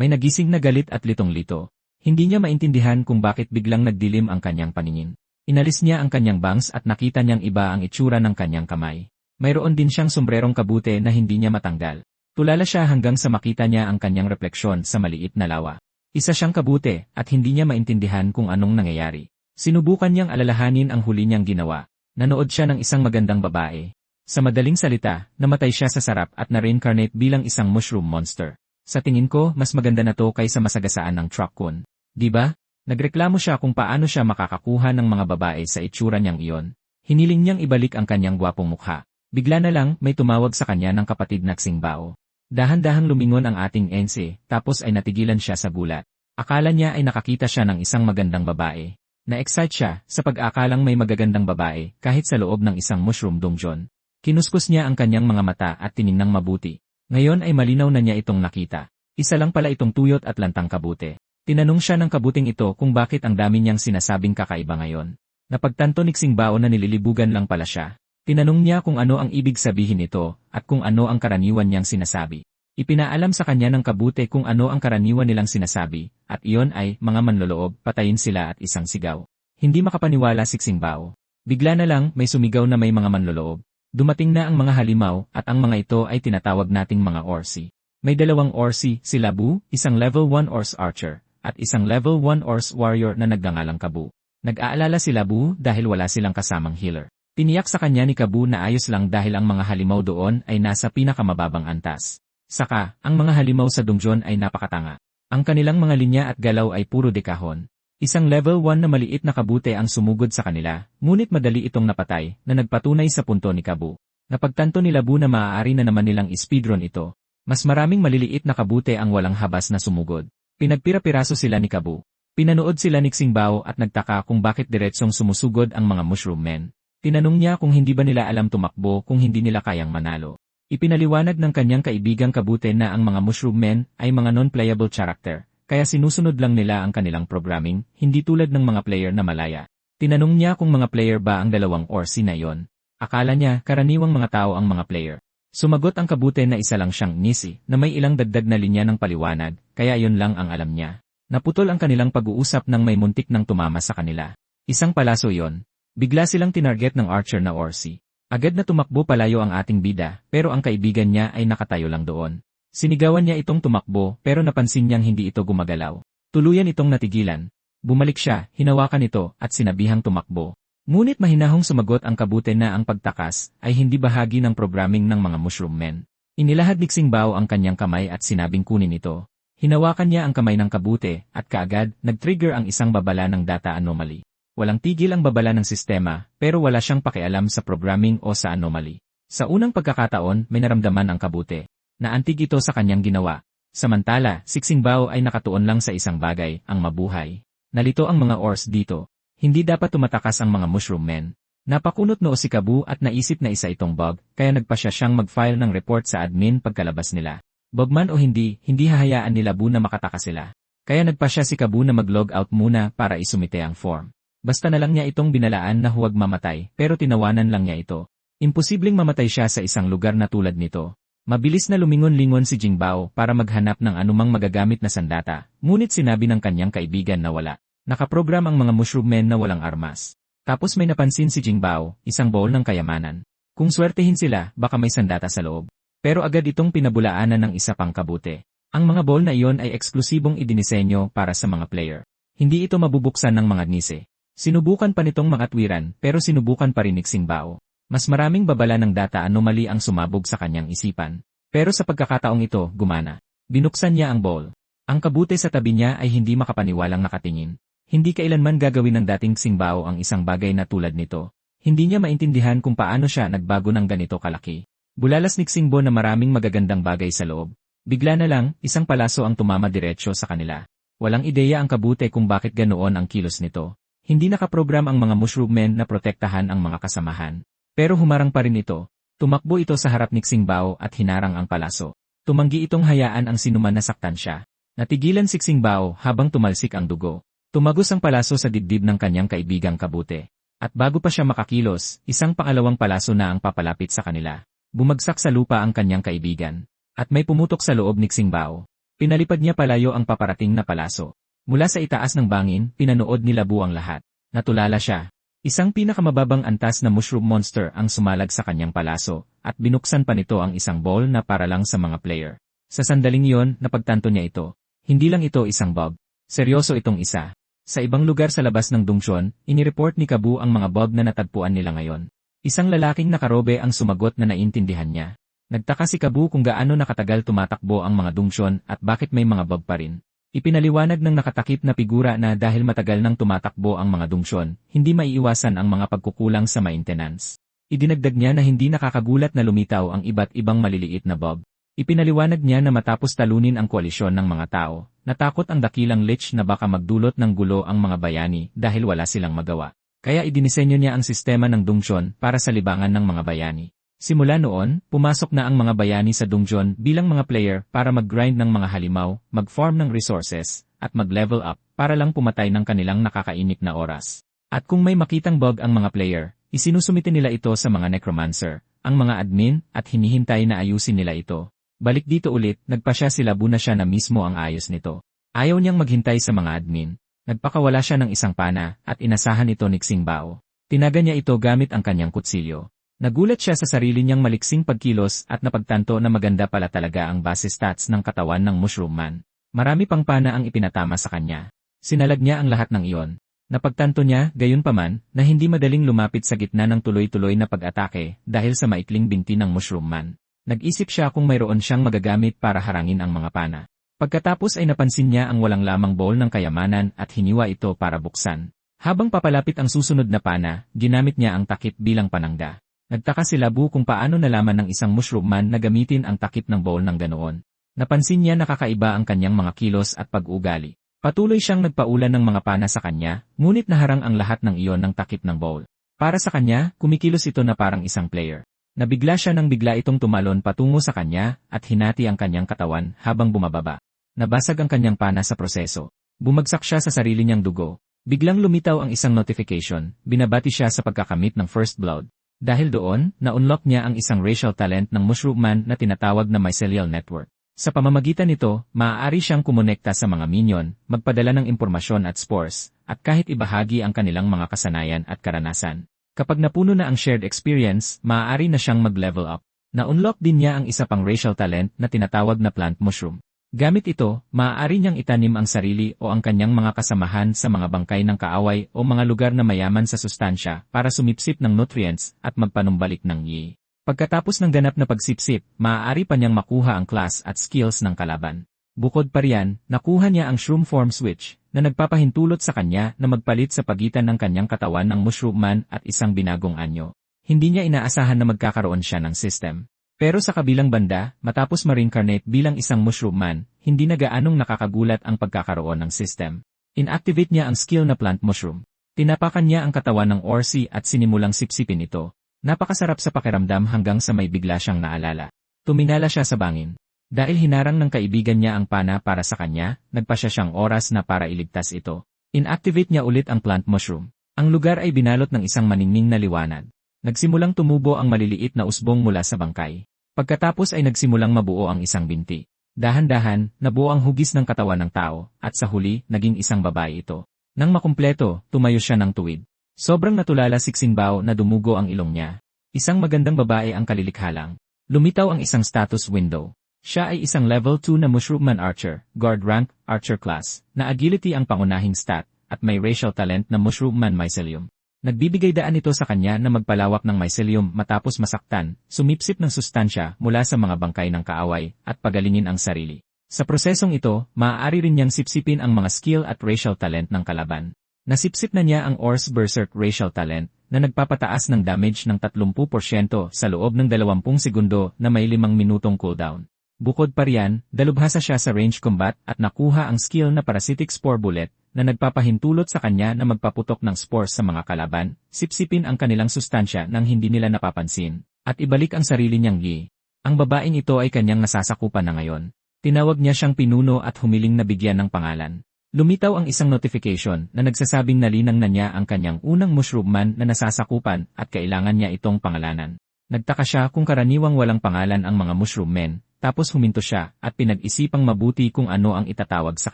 May nagising na galit at litong-lito. Hindi niya maintindihan kung bakit biglang nagdilim ang kanyang paningin. Inalis niya ang kanyang bangs at nakita niyang iba ang itsura ng kanyang kamay. Mayroon din siyang sombrerong kabute na hindi niya matanggal. Tulala siya hanggang sa makita niya ang kanyang refleksyon sa maliit na lawa. Isa siyang kabute at hindi niya maintindihan kung anong nangyayari. Sinubukan niyang alalahanin ang huli niyang ginawa. Nanood siya ng isang magandang babae. Sa madaling salita, namatay siya sa sarap at na-reincarnate bilang isang mushroom monster. Sa tingin ko, mas maganda na to kaysa masagasaan ng truck-kun. Diba? Nagreklamo siya kung paano siya makakakuha ng mga babae sa itsura niyang iyon. Hiniling niyang ibalik ang kanyang gwapong mukha. Bigla na lang may tumawag sa kanya ng kapatid na Xingbao. Dahan-dahang lumingon ang ating ense, tapos ay natigilan siya sa gulat. Akala niya ay nakakita siya ng isang magandang babae. Na-excite siya sa pag-aakalang may magagandang babae kahit sa loob ng isang mushroom dungeon. Kinuskus niya ang kanyang mga mata at tiningnang mabuti. Ngayon ay malinaw na niya itong nakita. Isa lang pala itong tuyot at lantang kabute. Tinanong siya ng kabuting ito kung bakit ang dami niyang sinasabing kakaiba ngayon. Napagtanto ni Xingbao na nililibugan lang pala siya. Tinanong niya kung ano ang ibig sabihin nito at kung ano ang karaniwan niyang sinasabi. Ipinaalam sa kanya ng kabute kung ano ang karaniwan nilang sinasabi, at iyon ay, mga manloloob, patayin sila at isang sigaw. Hindi makapaniwala si Xingbao. Bigla na lang may sumigaw na may mga manloloob. Dumating na ang mga halimaw at ang mga ito ay tinatawag nating mga orsi. May dalawang orsi, si Labu, isang level 1 Ors Archer, at isang level 1 Ors Warrior na nagngangalang Kabu. Nag-aalala si Labu dahil wala silang kasamang healer. Tiniyak sa kanya ni Kabu na ayos lang dahil ang mga halimaw doon ay nasa pinakamababang antas. Saka, ang mga halimaw sa dungeon ay napakatanga. Ang kanilang mga linya at galaw ay puro dekahon. Isang level 1 na maliit na kabute ang sumugod sa kanila, ngunit madali itong napatay na nagpatunay sa punto ni Kabu. Napagtanto ni Labu na maaari na naman nilang speedrun ito. Mas maraming maliliit na kabute ang walang habas na sumugod. Pinagpira-piraso sila ni Kabu. Pinanood sila ni Xingbao at nagtaka kung bakit diretsong sumusugod ang mga mushroom men. Tinanong niya kung hindi ba nila alam tumakbo kung hindi nila kayang manalo. Ipinaliwanag ng kanyang kaibigang kabute na ang mga mushroom men ay mga non-playable character, kaya sinusunod lang nila ang kanilang programming, hindi tulad ng mga player na malaya. Tinanong niya kung mga player ba ang dalawang orsi na yon. Akala niya karaniwang mga tao ang mga player. Sumagot ang kabute na isa lang siyang nisi, na may ilang dagdag na linya ng paliwanag, kaya yon lang ang alam niya. Naputol ang kanilang pag-uusap nang may muntik nang tumama sa kanila. Isang palaso yon. Bigla silang tinarget ng archer na orsi. Agad na tumakbo palayo ang ating bida, pero ang kaibigan niya ay nakatayo lang doon. Sinigawan niya itong tumakbo, pero napansin niyang hindi ito gumagalaw. Tuluyan itong natigilan. Bumalik siya, hinawakan ito, at sinabihang tumakbo. Ngunit mahinahong sumagot ang kabute na ang pagtakas ay hindi bahagi ng programming ng mga mushroom men. Inilahad ni Xingbao ang kanyang kamay at sinabing kunin ito. Hinawakan niya ang kamay ng kabute, at kaagad, nag-trigger ang isang babala ng data anomaly. Walang tigil ang babala ng sistema, pero wala siyang pakialam sa programming o sa anomaly. Sa unang pagkakataon, may naramdaman ang kabute. Naantig ito sa kanyang ginawa. Samantala, si Xingbao ay nakatuon lang sa isang bagay, ang mabuhay. Nalito ang mga ors dito. Hindi dapat tumatakas ang mga mushroom men. Napakunot noo si Kabu at naisip na isa itong bug, kaya nagpasya siyang mag-file ng report sa admin pagkalabas nila. Bug man o hindi hahayaan ni Labu na makatakas sila. Kaya nagpasya si Kabu na mag-log out muna para isumite ang form. Basta na lang niya itong binalaan na huwag mamatay, pero tinawanan lang niya ito. Imposibleng mamatay siya sa isang lugar na tulad nito. Mabilis na lumingon-lingon si Xingbao para maghanap ng anumang magagamit na sandata, ngunit sinabi ng kanyang kaibigan na wala. Nakaprogram ang mga mushroom men na walang armas. Tapos may napansin si Xingbao, isang bowl ng kayamanan. Kung swertehin sila, baka may sandata sa loob. Pero agad itong pinabulaanan ng isa pang kabute. Ang mga bowl na iyon ay eksklusibong idinisenyo para sa mga player. Hindi ito mabubuksan ng mga ngise. Sinubukan pa nitong makatwiran pero sinubukan pa rin ni Xingbao. Mas maraming babala ng data anomaly ang sumabog sa kanyang isipan. Pero sa pagkakataong ito, gumana. Binuksan niya ang bowl. Ang kabute sa tabi niya ay hindi makapaniwalang nakatingin. Hindi kailanman gagawin ng dating Xingbao ang isang bagay na tulad nito. Hindi niya maintindihan kung paano siya nagbago ng ganito kalaki. Bulalas ni Xingbo na maraming magagandang bagay sa loob. Bigla na lang, isang palaso ang tumama diretsyo sa kanila. Walang ideya ang kabute kung bakit ganoon ang kilos nito. Hindi nakaprogram ang mga mushroom men na protektahan ang mga kasamahan. Pero humarang pa rin ito. Tumakbo ito sa harap ni Xingbao at hinarang ang palaso. Tumanggi itong hayaan ang sinuman na saktan siya. Natigilan si Xingbao habang tumalsik ang dugo. Tumagos ang palaso sa dibdib ng kanyang kaibigang kabute. At bago pa siya makakilos, isang pangalawang palaso na ang papalapit sa kanila. Bumagsak sa lupa ang kanyang kaibigan. At may pumutok sa loob ni Xingbao. Pinalipad niya palayo ang paparating na palaso. Mula sa itaas ng bangin, pinanood ni Labu ang lahat. Natulala siya. Isang pinakamababang antas na mushroom monster ang sumalag sa kanyang palaso, at binuksan pa nito ang isang ball na para lang sa mga player. Sa sandaling iyon, napagtanto niya ito. Hindi lang ito isang bug. Seryoso itong isa. Sa ibang lugar sa labas ng dungsyon, inireport ni Kabu ang mga bug na natagpuan nila ngayon. Isang lalaking nakarobe ang sumagot na naintindihan niya. Nagtaka si Kabu kung gaano nakatagal tumatakbo ang mga dungsyon at bakit may mga bug pa rin. Ipinaliwanag ng nakatakip na figura na dahil matagal nang tumatakbo ang mga dungsyon, hindi maiiwasan ang mga pagkukulang sa maintenance. Idinagdag niya na hindi nakakagulat na lumitaw ang iba't ibang maliliit na bug. Ipinaliwanag niya na matapos talunin ang koalisyon ng mga tao, natakot ang dakilang lich na baka magdulot ng gulo ang mga bayani dahil wala silang magawa. Kaya idinisenyo niya ang sistema ng dungsyon para sa libangan ng mga bayani. Simula noon, pumasok na ang mga bayani sa dungsyon bilang mga player para mag-grind ng mga halimaw, mag-farm ng resources, at mag-level up para lang pumatay ng kanilang nakakainip na oras. At kung may makitang bug ang mga player, isinusumite nila ito sa mga necromancer, ang mga admin, at hinihintay na ayusin nila ito. Balik dito ulit, nagpasya si Labu na siya na mismo ang ayos nito. Ayaw niyang maghintay sa mga admin. Nagpakawala siya ng isang pana, at inasahan ito ni Xingbao. Tinaga niya ito gamit ang kanyang kutsilyo. Nagulat siya sa sarili niyang maliksing pagkilos at napagtanto na maganda pala talaga ang base stats ng katawan ng Mushroom Man. Marami pang pana ang ipinatama sa kanya. Sinalag niya ang lahat ng iyon. Napagtanto niya, gayunpaman, na hindi madaling lumapit sa gitna ng tuloy-tuloy na pag-atake dahil sa maikling binti ng Mushroom Man. Nag-isip siya kung mayroon siyang magagamit para harangin ang mga pana. Pagkatapos ay napansin niya ang walang lamang bowl ng kayamanan at hiniwa ito para buksan. Habang papalapit ang susunod na pana, ginamit niya ang takip bilang panangga. Nagtaka si Labu kung paano nalaman ng isang Mushroom Man na gamitin ang takip ng bowl ng ganoon. Napansin niya na kakaiba ang kanyang mga kilos at pag-ugali. Patuloy siyang nagpaulan ng mga pana sa kanya, ngunit naharang ang lahat ng iyon ng takip ng bowl. Para sa kanya, kumikilos ito na parang isang player. Nabigla siya nang bigla itong tumalon patungo sa kanya at hinati ang kanyang katawan habang bumababa. Nabasag ang kanyang pana sa proseso. Bumagsak siya sa sarili niyang dugo. Biglang lumitaw ang isang notification, binabati siya sa pagkakamit ng first blood. Dahil doon, na-unlock niya ang isang racial talent ng Mushroom Man na tinatawag na mycelial network. Sa pamamagitan nito, maaari siyang kumonekta sa mga minion, magpadala ng impormasyon at spores, at kahit ibahagi ang kanilang mga kasanayan at karanasan. Kapag napuno na ang shared experience, maaari na siyang mag-level up. Na-unlock din niya ang isa pang racial talent na tinatawag na plant mushroom. Gamit ito, maaari niyang itanim ang sarili o ang kanyang mga kasamahan sa mga bangkay ng kaaway o mga lugar na mayaman sa sustansya para sumipsip ng nutrients at magpanumbalik ng yi. Pagkatapos ng ganap na pagsipsip, maaari pa niyang makuha ang class at skills ng kalaban. Bukod pa riyan, nakuha niya ang Shroom Form Switch na nagpapahintulot sa kanya na magpalit sa pagitan ng kanyang katawan ng Mushroom Man at isang binagong anyo. Hindi niya inaasahan na magkakaroon siya ng system. Pero sa kabilang banda, matapos ma-reincarnate bilang isang Mushroom Man, hindi na gaanong nakakagulat ang pagkakaroon ng system. Inactivate niya ang skill na Plant Mushroom. Tinapakan niya ang katawan ng Orsi at sinimulang sipsipin ito. Napakasarap sa pakiramdam hanggang sa may bigla siyang naalala. Tuminala siya sa bangin. Dahil hinarang ng kaibigan niya ang pana para sa kanya, nagpasya siyang oras na para iligtas ito. Inactivate niya ulit ang Plant Mushroom. Ang lugar ay binalot ng isang maningning na liwanag. Nagsimulang tumubo ang maliliit na usbong mula sa bangkay. Pagkatapos ay nagsimulang mabuo ang isang binti. Dahan-dahan, nabuo ang hugis ng katawan ng tao, at sa huli, naging isang babae ito. Nang makumpleto, tumayo siya ng tuwid. Sobrang natulala si Xingbao na dumugo ang ilong niya. Isang magandang babae ang kalilikhalang. Lumitaw ang isang status window. Siya ay isang level 2 na Mushroom Man Archer, guard rank, archer class, na agility ang pangunahing stat, at may racial talent na Mushroom Man Mycelium. Nagbibigay daan ito sa kanya na magpalawak ng mycelium matapos masaktan, sumipsip ng sustansya mula sa mga bangkay ng kaaway, at pagalingin ang sarili. Sa prosesong ito, maaari rin niyang sipsipin ang mga skill at racial talent ng kalaban. Nasipsip na niya ang Ors Berserk racial talent, na nagpapataas ng damage ng 30% sa loob ng 20 segundo na may 5 minutong cooldown. Bukod pa riyan, dalubhasa siya sa range combat at nakuha ang skill na Parasitic Spore Bullet, na nagpapahintulot sa kanya na magpaputok ng spores sa mga kalaban, sipsipin ang kanilang sustansya nang hindi nila napapansin, at ibalik ang sarili niyang yi. Ang babaeng ito ay kanyang nasasakupan na ngayon. Tinawag niya siyang pinuno at humiling na bigyan ng pangalan. Lumitaw ang isang notification na nagsasabing nalinang na niya ang kanyang unang Mushroom Man na nasasakupan at kailangan niya itong pangalanan. Nagtaka siya kung karaniwang walang pangalan ang mga Mushroom Men, tapos huminto siya at pinag-isipang mabuti kung ano ang itatawag sa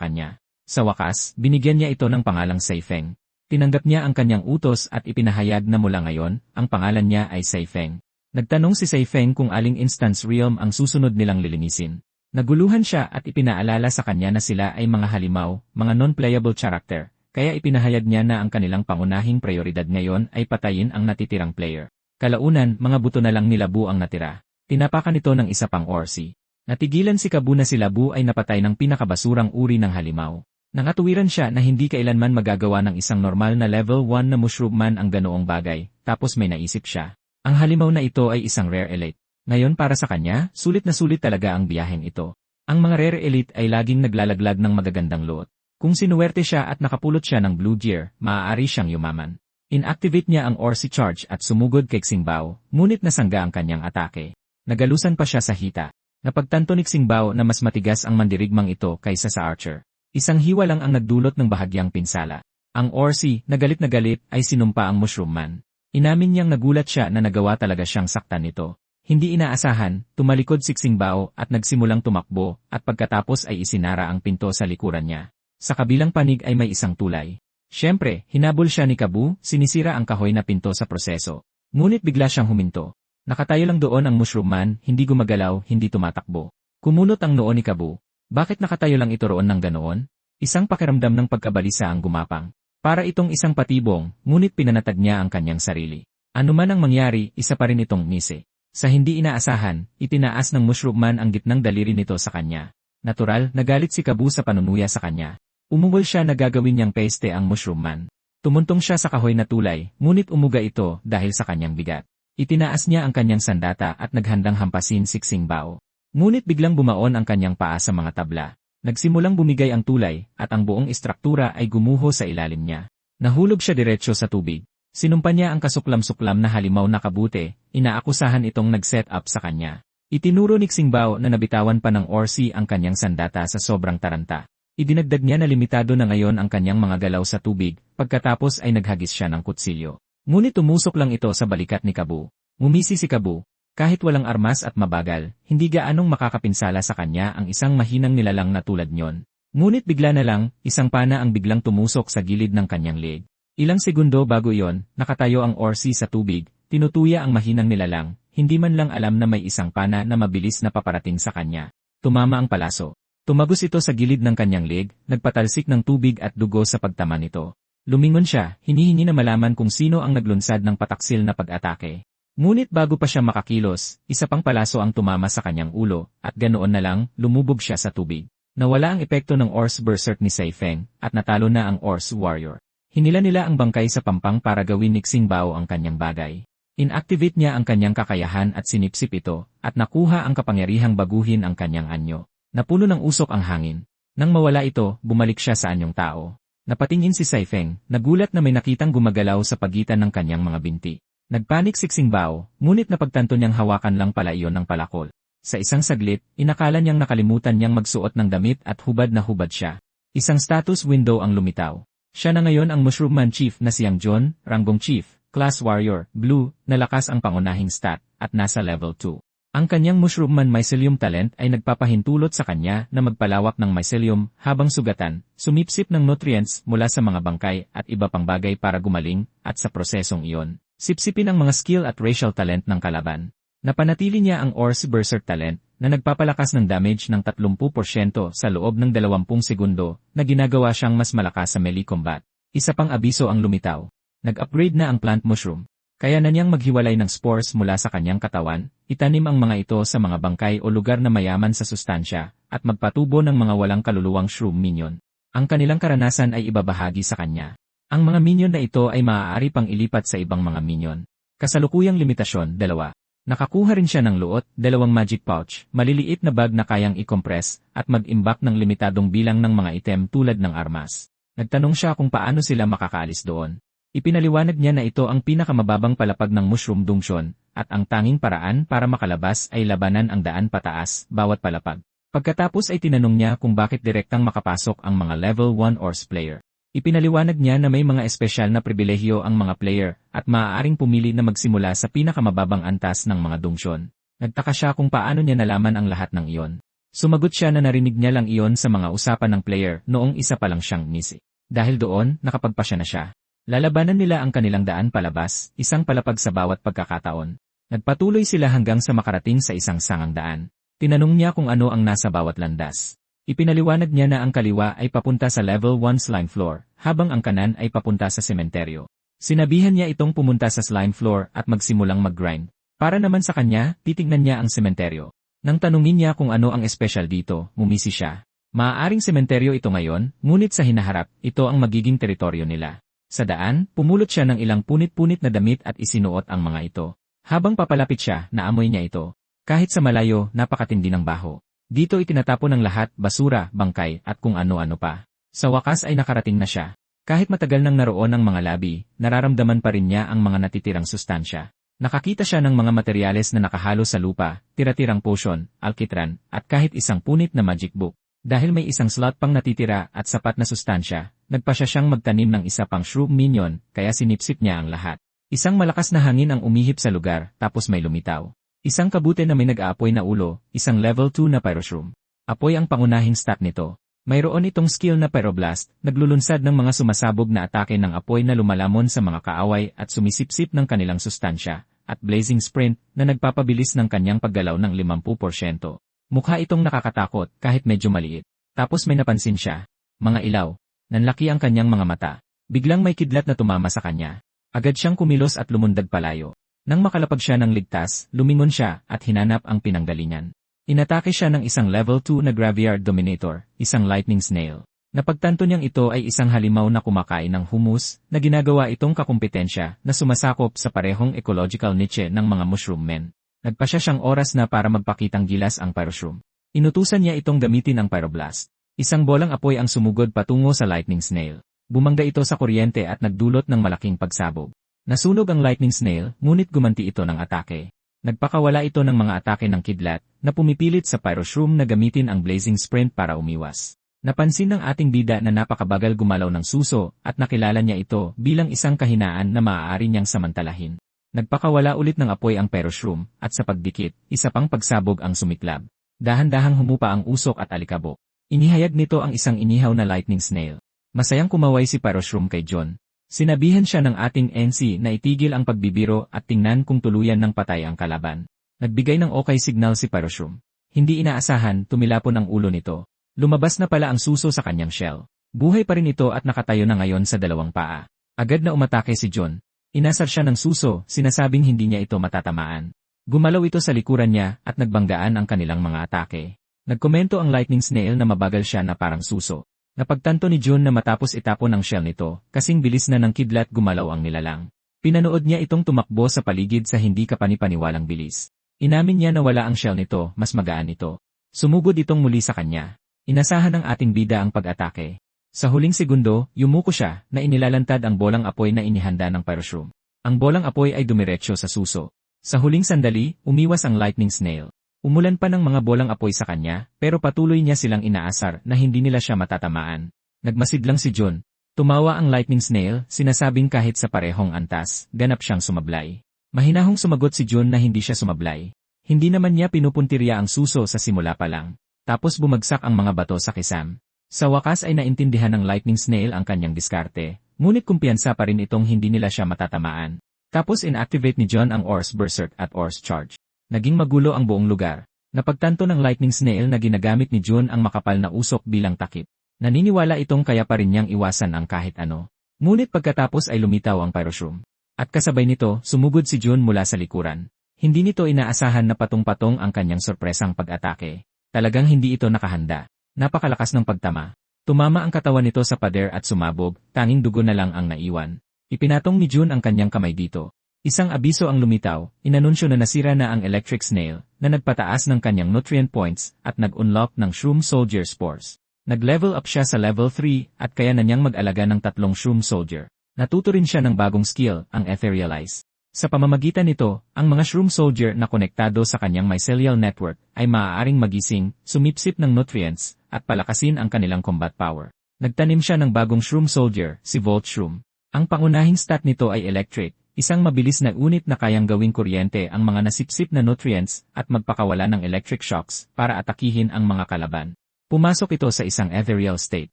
kanya. Sa wakas, binigyan niya ito ng pangalang Saifeng. Tinanggap niya ang kanyang utos at ipinahayag na mula ngayon, ang pangalan niya ay Saifeng. Nagtanong si Saifeng kung aling instance realm ang susunod nilang lilinisin. Naguluhan siya at ipinaalala sa kanya na sila ay mga halimaw, mga non-playable character, kaya ipinahayag niya na ang kanilang pangunahing prioridad ngayon ay patayin ang natitirang player. Kalaunan, mga buto na lang ni Labu ang natira. Tinapakan ito ng isa pang orsi. Natigilan si Kabu na si Labu ay napatay ng pinakabasurang uri ng halimaw. Nangatuwiran siya na hindi kailanman magagawa ng isang normal na level 1 na mushroom man ang ganoong bagay, tapos may naisip siya. Ang halimaw na ito ay isang rare elite. Ngayon para sa kanya, sulit na sulit talaga ang biyaheng ito. Ang mga rare elite ay laging naglalaglag ng magagandang loot. Kung sinuwerte siya at nakapulot siya ng blue gear, maaari siyang yumaman. Inactivate niya ang Orsi Charge at sumugod kay Xingbao, ngunit nasangga ang kanyang atake. Nagalusan pa siya sa hita. Napagtanto ni Xingbao na mas matigas ang mandirigmang ito kaysa sa Archer. Isang hiwa lang ang nagdulot ng bahagyang pinsala. Ang Orsi, na galit, ay sinumpa ang Mushroom Man. Inamin niyang nagulat siya na nagawa talaga siyang saktan nito. Hindi inaasahan, tumalikod si Xingbao at nagsimulang tumakbo at pagkatapos ay isinara ang pinto sa likuran niya. Sa kabilang panig ay may isang tulay. Siyempre, hinabol siya ni Kabu, sinisira ang kahoy na pinto sa proseso. Ngunit bigla siyang huminto. Nakatayo lang doon ang Mushroom Man, hindi gumagalaw, hindi tumatakbo. Kumunot ang noo ni Kabu. Bakit nakatayo lang ito roon ng ganoon? Isang pakiramdam ng pagkabalisa ang gumapang. Para itong isang patibong, ngunit pinanatag niya ang kanyang sarili. Ano man ang mangyari, isa pa rin itong mise. Sa hindi inaasahan, itinaas ng Mushroom Man ang gitnang daliri nito sa kanya. Natural, nagalit si Kabu sa panunuya sa kanya. Umungol siya na gagawin niyang peste ang Mushroom Man. Tumuntong siya sa kahoy na tulay, ngunit umuga ito dahil sa kanyang bigat. Itinaas niya ang kanyang sandata at naghandang hampasin si Xingbao. Ngunit biglang bumaon ang kanyang paa sa mga tabla. Nagsimulang bumigay ang tulay, at ang buong istruktura ay gumuho sa ilalim niya. Nahulog siya diretsyo sa tubig. Sinumpa niya ang kasuklam-suklam na halimaw na kabute, inaakusahan itong nag-set up sa kanya. Itinuro ni Xingbao na nabitawan pa ng Orsi ang kanyang sandata sa sobrang taranta. Idinagdag niya na limitado na ngayon ang kanyang mga galaw sa tubig, pagkatapos ay naghagis siya ng kutsilyo. Ngunit tumusok lang ito sa balikat ni Kabu. Ngumisi si Kabu. Kahit walang armas at mabagal, hindi gaanong makakapinsala sa kanya ang isang mahinang nilalang na tulad niyon. Ngunit bigla na lang, isang pana ang biglang tumusok sa gilid ng kanyang leg. Ilang segundo bago iyon, nakatayo ang Orsi sa tubig, tinutuya ang mahinang nilalang, hindi man lang alam na may isang pana na mabilis na paparating sa kanya. Tumama ang palaso. Tumagos ito sa gilid ng kanyang leg, nagpatalsik ng tubig at dugo sa pagtama nito. Lumingon siya, hinihingi na malaman kung sino ang naglunsad ng pataksil na pag-atake. Ngunit bago pa siya makakilos, isa pang palaso ang tumama sa kanyang ulo, at ganoon na lang, lumubog siya sa tubig. Nawala ang epekto ng Ors Berserk ni Saifeng, at natalo na ang Ors Warrior. Hinila nila ang bangkay sa pampang para gawin ni Xingbao ang kanyang bagay. Inactivate niya ang kanyang kakayahan at sinipsip ito, at nakuha ang kapangyarihang baguhin ang kanyang anyo. Napuno ng usok ang hangin. Nang mawala ito, bumalik siya sa anyong tao. Napatingin si Saifeng, nagulat na may nakitang gumagalaw sa pagitan ng kanyang mga binti. Nagpanik si Xingbao, ngunit napagtanto niyang hawakan lang pala iyon ng palakol. Sa isang saglit, inakala niyang nakalimutan niyang magsuot ng damit at hubad na hubad siya. Isang status window ang lumitaw. Siya na ngayon ang Mushroom Man Chief na siyang John, Ranggong Chief, Class Warrior, Blue, na lakas ang pangunahing stat, at nasa level 2. Ang kanyang Mushroom Man Mycelium talent ay nagpapahintulot sa kanya na magpalawak ng mycelium habang sugatan, sumipsip ng nutrients mula sa mga bangkay at iba pang bagay para gumaling, at sa prosesong iyon. Sipsipin ang mga skill at racial talent ng kalaban. Napanatili niya ang Ors Berserk talent na nagpapalakas ng damage ng 30% sa loob ng 20 segundo na ginagawa siyang mas malakas sa melee combat. Isa pang abiso ang lumitaw. Nag-upgrade na ang plant mushroom. Kaya na niyang maghiwalay ng spores mula sa kanyang katawan, itanim ang mga ito sa mga bangkay o lugar na mayaman sa sustansya, at magpatubo ng mga walang kaluluwang shroom minion. Ang kanilang karanasan ay ibabahagi sa kanya. Ang mga minion na ito ay maaari pang ilipat sa ibang mga minion. Kasalukuyang limitasyon, 2. Nakakuha rin siya ng luot, 2 magic pouch, maliliit na bag na kayang i-compress, at mag-imbak ng limitadong bilang ng mga item tulad ng armas. Nagtanong siya kung paano sila makakaalis doon. Ipinaliwanag niya na ito ang pinakamababang palapag ng Mushroom Dungeon, at ang tanging paraan para makalabas ay labanan ang daan pataas, bawat palapag. Pagkatapos ay tinanong niya kung bakit direktang makapasok ang mga level 1 Ors player. Ipinaliwanag niya na may mga espesyal na pribilehyo ang mga player, at maaaring pumili na magsimula sa pinakamababang antas ng mga dungsyon. Nagtaka siya kung paano niya nalaman ang lahat ng iyon. Sumagot siya na narinig niya lang iyon sa mga usapan ng player noong isa pa lang siyang nisi. Dahil doon, nakapagpasya na siya. Lalabanan nila ang kanilang daan palabas, isang palapag sa bawat pagkakataon. Nagpatuloy sila hanggang sa makarating sa isang sangang daan. Tinanong niya kung ano ang nasa bawat landas. Ipinaliwanag niya na ang kaliwa ay papunta sa level 1 slime floor, habang ang kanan ay papunta sa sementeryo. Sinabihan niya itong pumunta sa slime floor at magsimulang mag-grind. Para naman sa kanya, titignan niya ang sementeryo. Nang tanungin niya kung ano ang espesyal dito, ngumisi siya. Maaaring sementeryo ito ngayon, ngunit sa hinaharap, ito ang magiging teritoryo nila. Sa daan, pumulot siya ng ilang punit-punit na damit at isinuot ang mga ito. Habang papalapit siya, naamoy niya ito. Kahit sa malayo, napakatindi ng baho. Dito itinatapon ng lahat, basura, bangkay, at kung ano-ano pa. Sa wakas ay nakarating na siya. Kahit matagal nang naroon ang mga labi, nararamdaman pa rin niya ang mga natitirang sustansya. Nakakita siya ng mga materyales na nakahalo sa lupa, tira-tirang potion, alkitran, at kahit isang punit na magic book. Dahil may isang slot pang natitira at sapat na sustansya, nagpasya siyang magtanim ng isa pang shroom minion, kaya sinipsip niya ang lahat. Isang malakas na hangin ang umihip sa lugar, tapos may lumitaw. Isang kabute na may nag-aapoy na ulo, isang level 2 na pyroshroom. Apoy ang pangunahing stat nito. Mayroon itong skill na pyroblast, naglulunsad ng mga sumasabog na atake ng apoy na lumalamon sa mga kaaway at sumisipsip ng kanilang sustansya, at blazing sprint na nagpapabilis ng kanyang paggalaw ng 50%. Mukha itong nakakatakot kahit medyo maliit. Tapos may napansin siya. Mga ilaw. Nanlaki ang kanyang mga mata. Biglang may kidlat na tumama sa kanya. Agad siyang kumilos at lumundag palayo. Nang makalapag siya ng ligtas, lumingon siya at hinanap ang pinanggalingan. Inatake siya ng isang level 2 na Graveyard Dominator, isang lightning snail. Napagtanto niyang ito ay isang halimaw na kumakain ng humus na ginagawa itong kakumpetensya na sumasakop sa parehong ecological niche ng mga mushroom men. Nagpasya siyang oras na para magpakitang gilas ang pyroshroom. Inutusan niya itong gamitin ang pyroblast. Isang bolang apoy ang sumugod patungo sa lightning snail. Bumangga ito sa kuryente at nagdulot ng malaking pagsabog. Nasunog ang lightning snail, ngunit gumanti ito ng atake. Nagpakawala ito ng mga atake ng kidlat, na pumipilit sa pyroshroom na gamitin ang blazing sprint para umiwas. Napansin ng ating bida na napakabagal gumalaw ng suso, at nakilala niya ito bilang isang kahinaan na maaari niyang samantalahin. Nagpakawala ulit ng apoy ang pyroshroom, at sa pagdikit, isa pang pagsabog ang sumiklab. Dahan-dahang humupa ang usok at alikabok. Inihayag nito ang isang inihaw na lightning snail. Masayang kumaway si pyroshroom kay John. Sinabihan siya ng ating NC na itigil ang pagbibiro at tingnan kung tuluyan ng patay ang kalaban. Nagbigay ng okay signal si pyroshroom. Hindi inaasahan, tumilapon ang ulo nito. Lumabas na pala ang suso sa kanyang shell. Buhay pa rin ito at nakatayo na ngayon sa dalawang paa. Agad na umatake si John. Inasar siya ng suso, sinasabing hindi niya ito matatamaan. Gumalaw ito sa likuran niya at nagbanggaan ang kanilang mga atake. Nagkomento ang lightning snail na mabagal siya na parang suso. Napagtanto ni John na matapos itapon ang shell nito, kasing bilis na ng kidlat gumalaw ang nilalang. Pinanood niya itong tumakbo sa paligid sa hindi kapanipaniwalang bilis. Inamin niya na wala ang shell nito, mas magaan ito. Sumugod itong muli sa kanya. Inasahan ng ating bida ang pag-atake. Sa huling segundo, yumuko siya na inilalantad ang bolang apoy na inihanda ng pyroshroom. Ang bolang apoy ay dumiretso sa suso. Sa huling sandali, umiwas ang lightning snail. Umulan pa ng mga bolang apoy sa kanya, pero patuloy niya silang inaasar na hindi nila siya matatamaan. Nagmasid lang si John. Tumawa ang lightning snail, sinasabing kahit sa parehong antas, ganap siyang sumablay. Mahinahong sumagot si John na hindi siya sumablay. Hindi naman niya pinupuntirya ang suso sa simula pa lang. Tapos bumagsak ang mga bato sa kisam. Sa wakas ay naintindihan ng lightning snail ang kanyang diskarte, ngunit kumpiyansa pa rin itong hindi nila siya matatamaan. Tapos inactivate ni John ang Ors Berserk at Ors Charge. Naging magulo ang buong lugar. Napagtanto ng lightning snail na ginagamit ni John ang makapal na usok bilang takip. Naniniwala itong kaya pa rin niyang iwasan ang kahit ano. Ngunit pagkatapos ay lumitaw ang pyroshroom. At kasabay nito, sumugod si John mula sa likuran. Hindi nito inaasahan na patong-patong ang kanyang sorpresang pag-atake. Talagang hindi ito nakahanda. Napakalakas ng pagtama. Tumama ang katawan nito sa pader at sumabog, tanging dugo na lang ang naiwan. Ipinatong ni John ang kanyang kamay dito. Isang abiso ang lumitaw, inanunsyo na nasira na ang electric snail, na nagpataas ng kanyang nutrient points at nag-unlock ng Shroom Soldier Spores. Nag-level up siya sa level 3 at kaya na niyang mag-alaga ng 3 Shroom Soldier. Natuto rin siya ng bagong skill, ang Etherealize. Sa pamamagitan nito, ang mga Shroom Soldier na konektado sa kanyang mycelial network ay maaaring magising, sumipsip ng nutrients, at palakasin ang kanilang combat power. Nagtanim siya ng bagong Shroom Soldier, si Volt Shroom. Ang pangunahing stat nito ay electric. Isang mabilis na unit na kayang gawing kuryente ang mga nasipsip na nutrients at magpakawala ng electric shocks para atakihin ang mga kalaban. Pumasok ito sa isang ethereal state.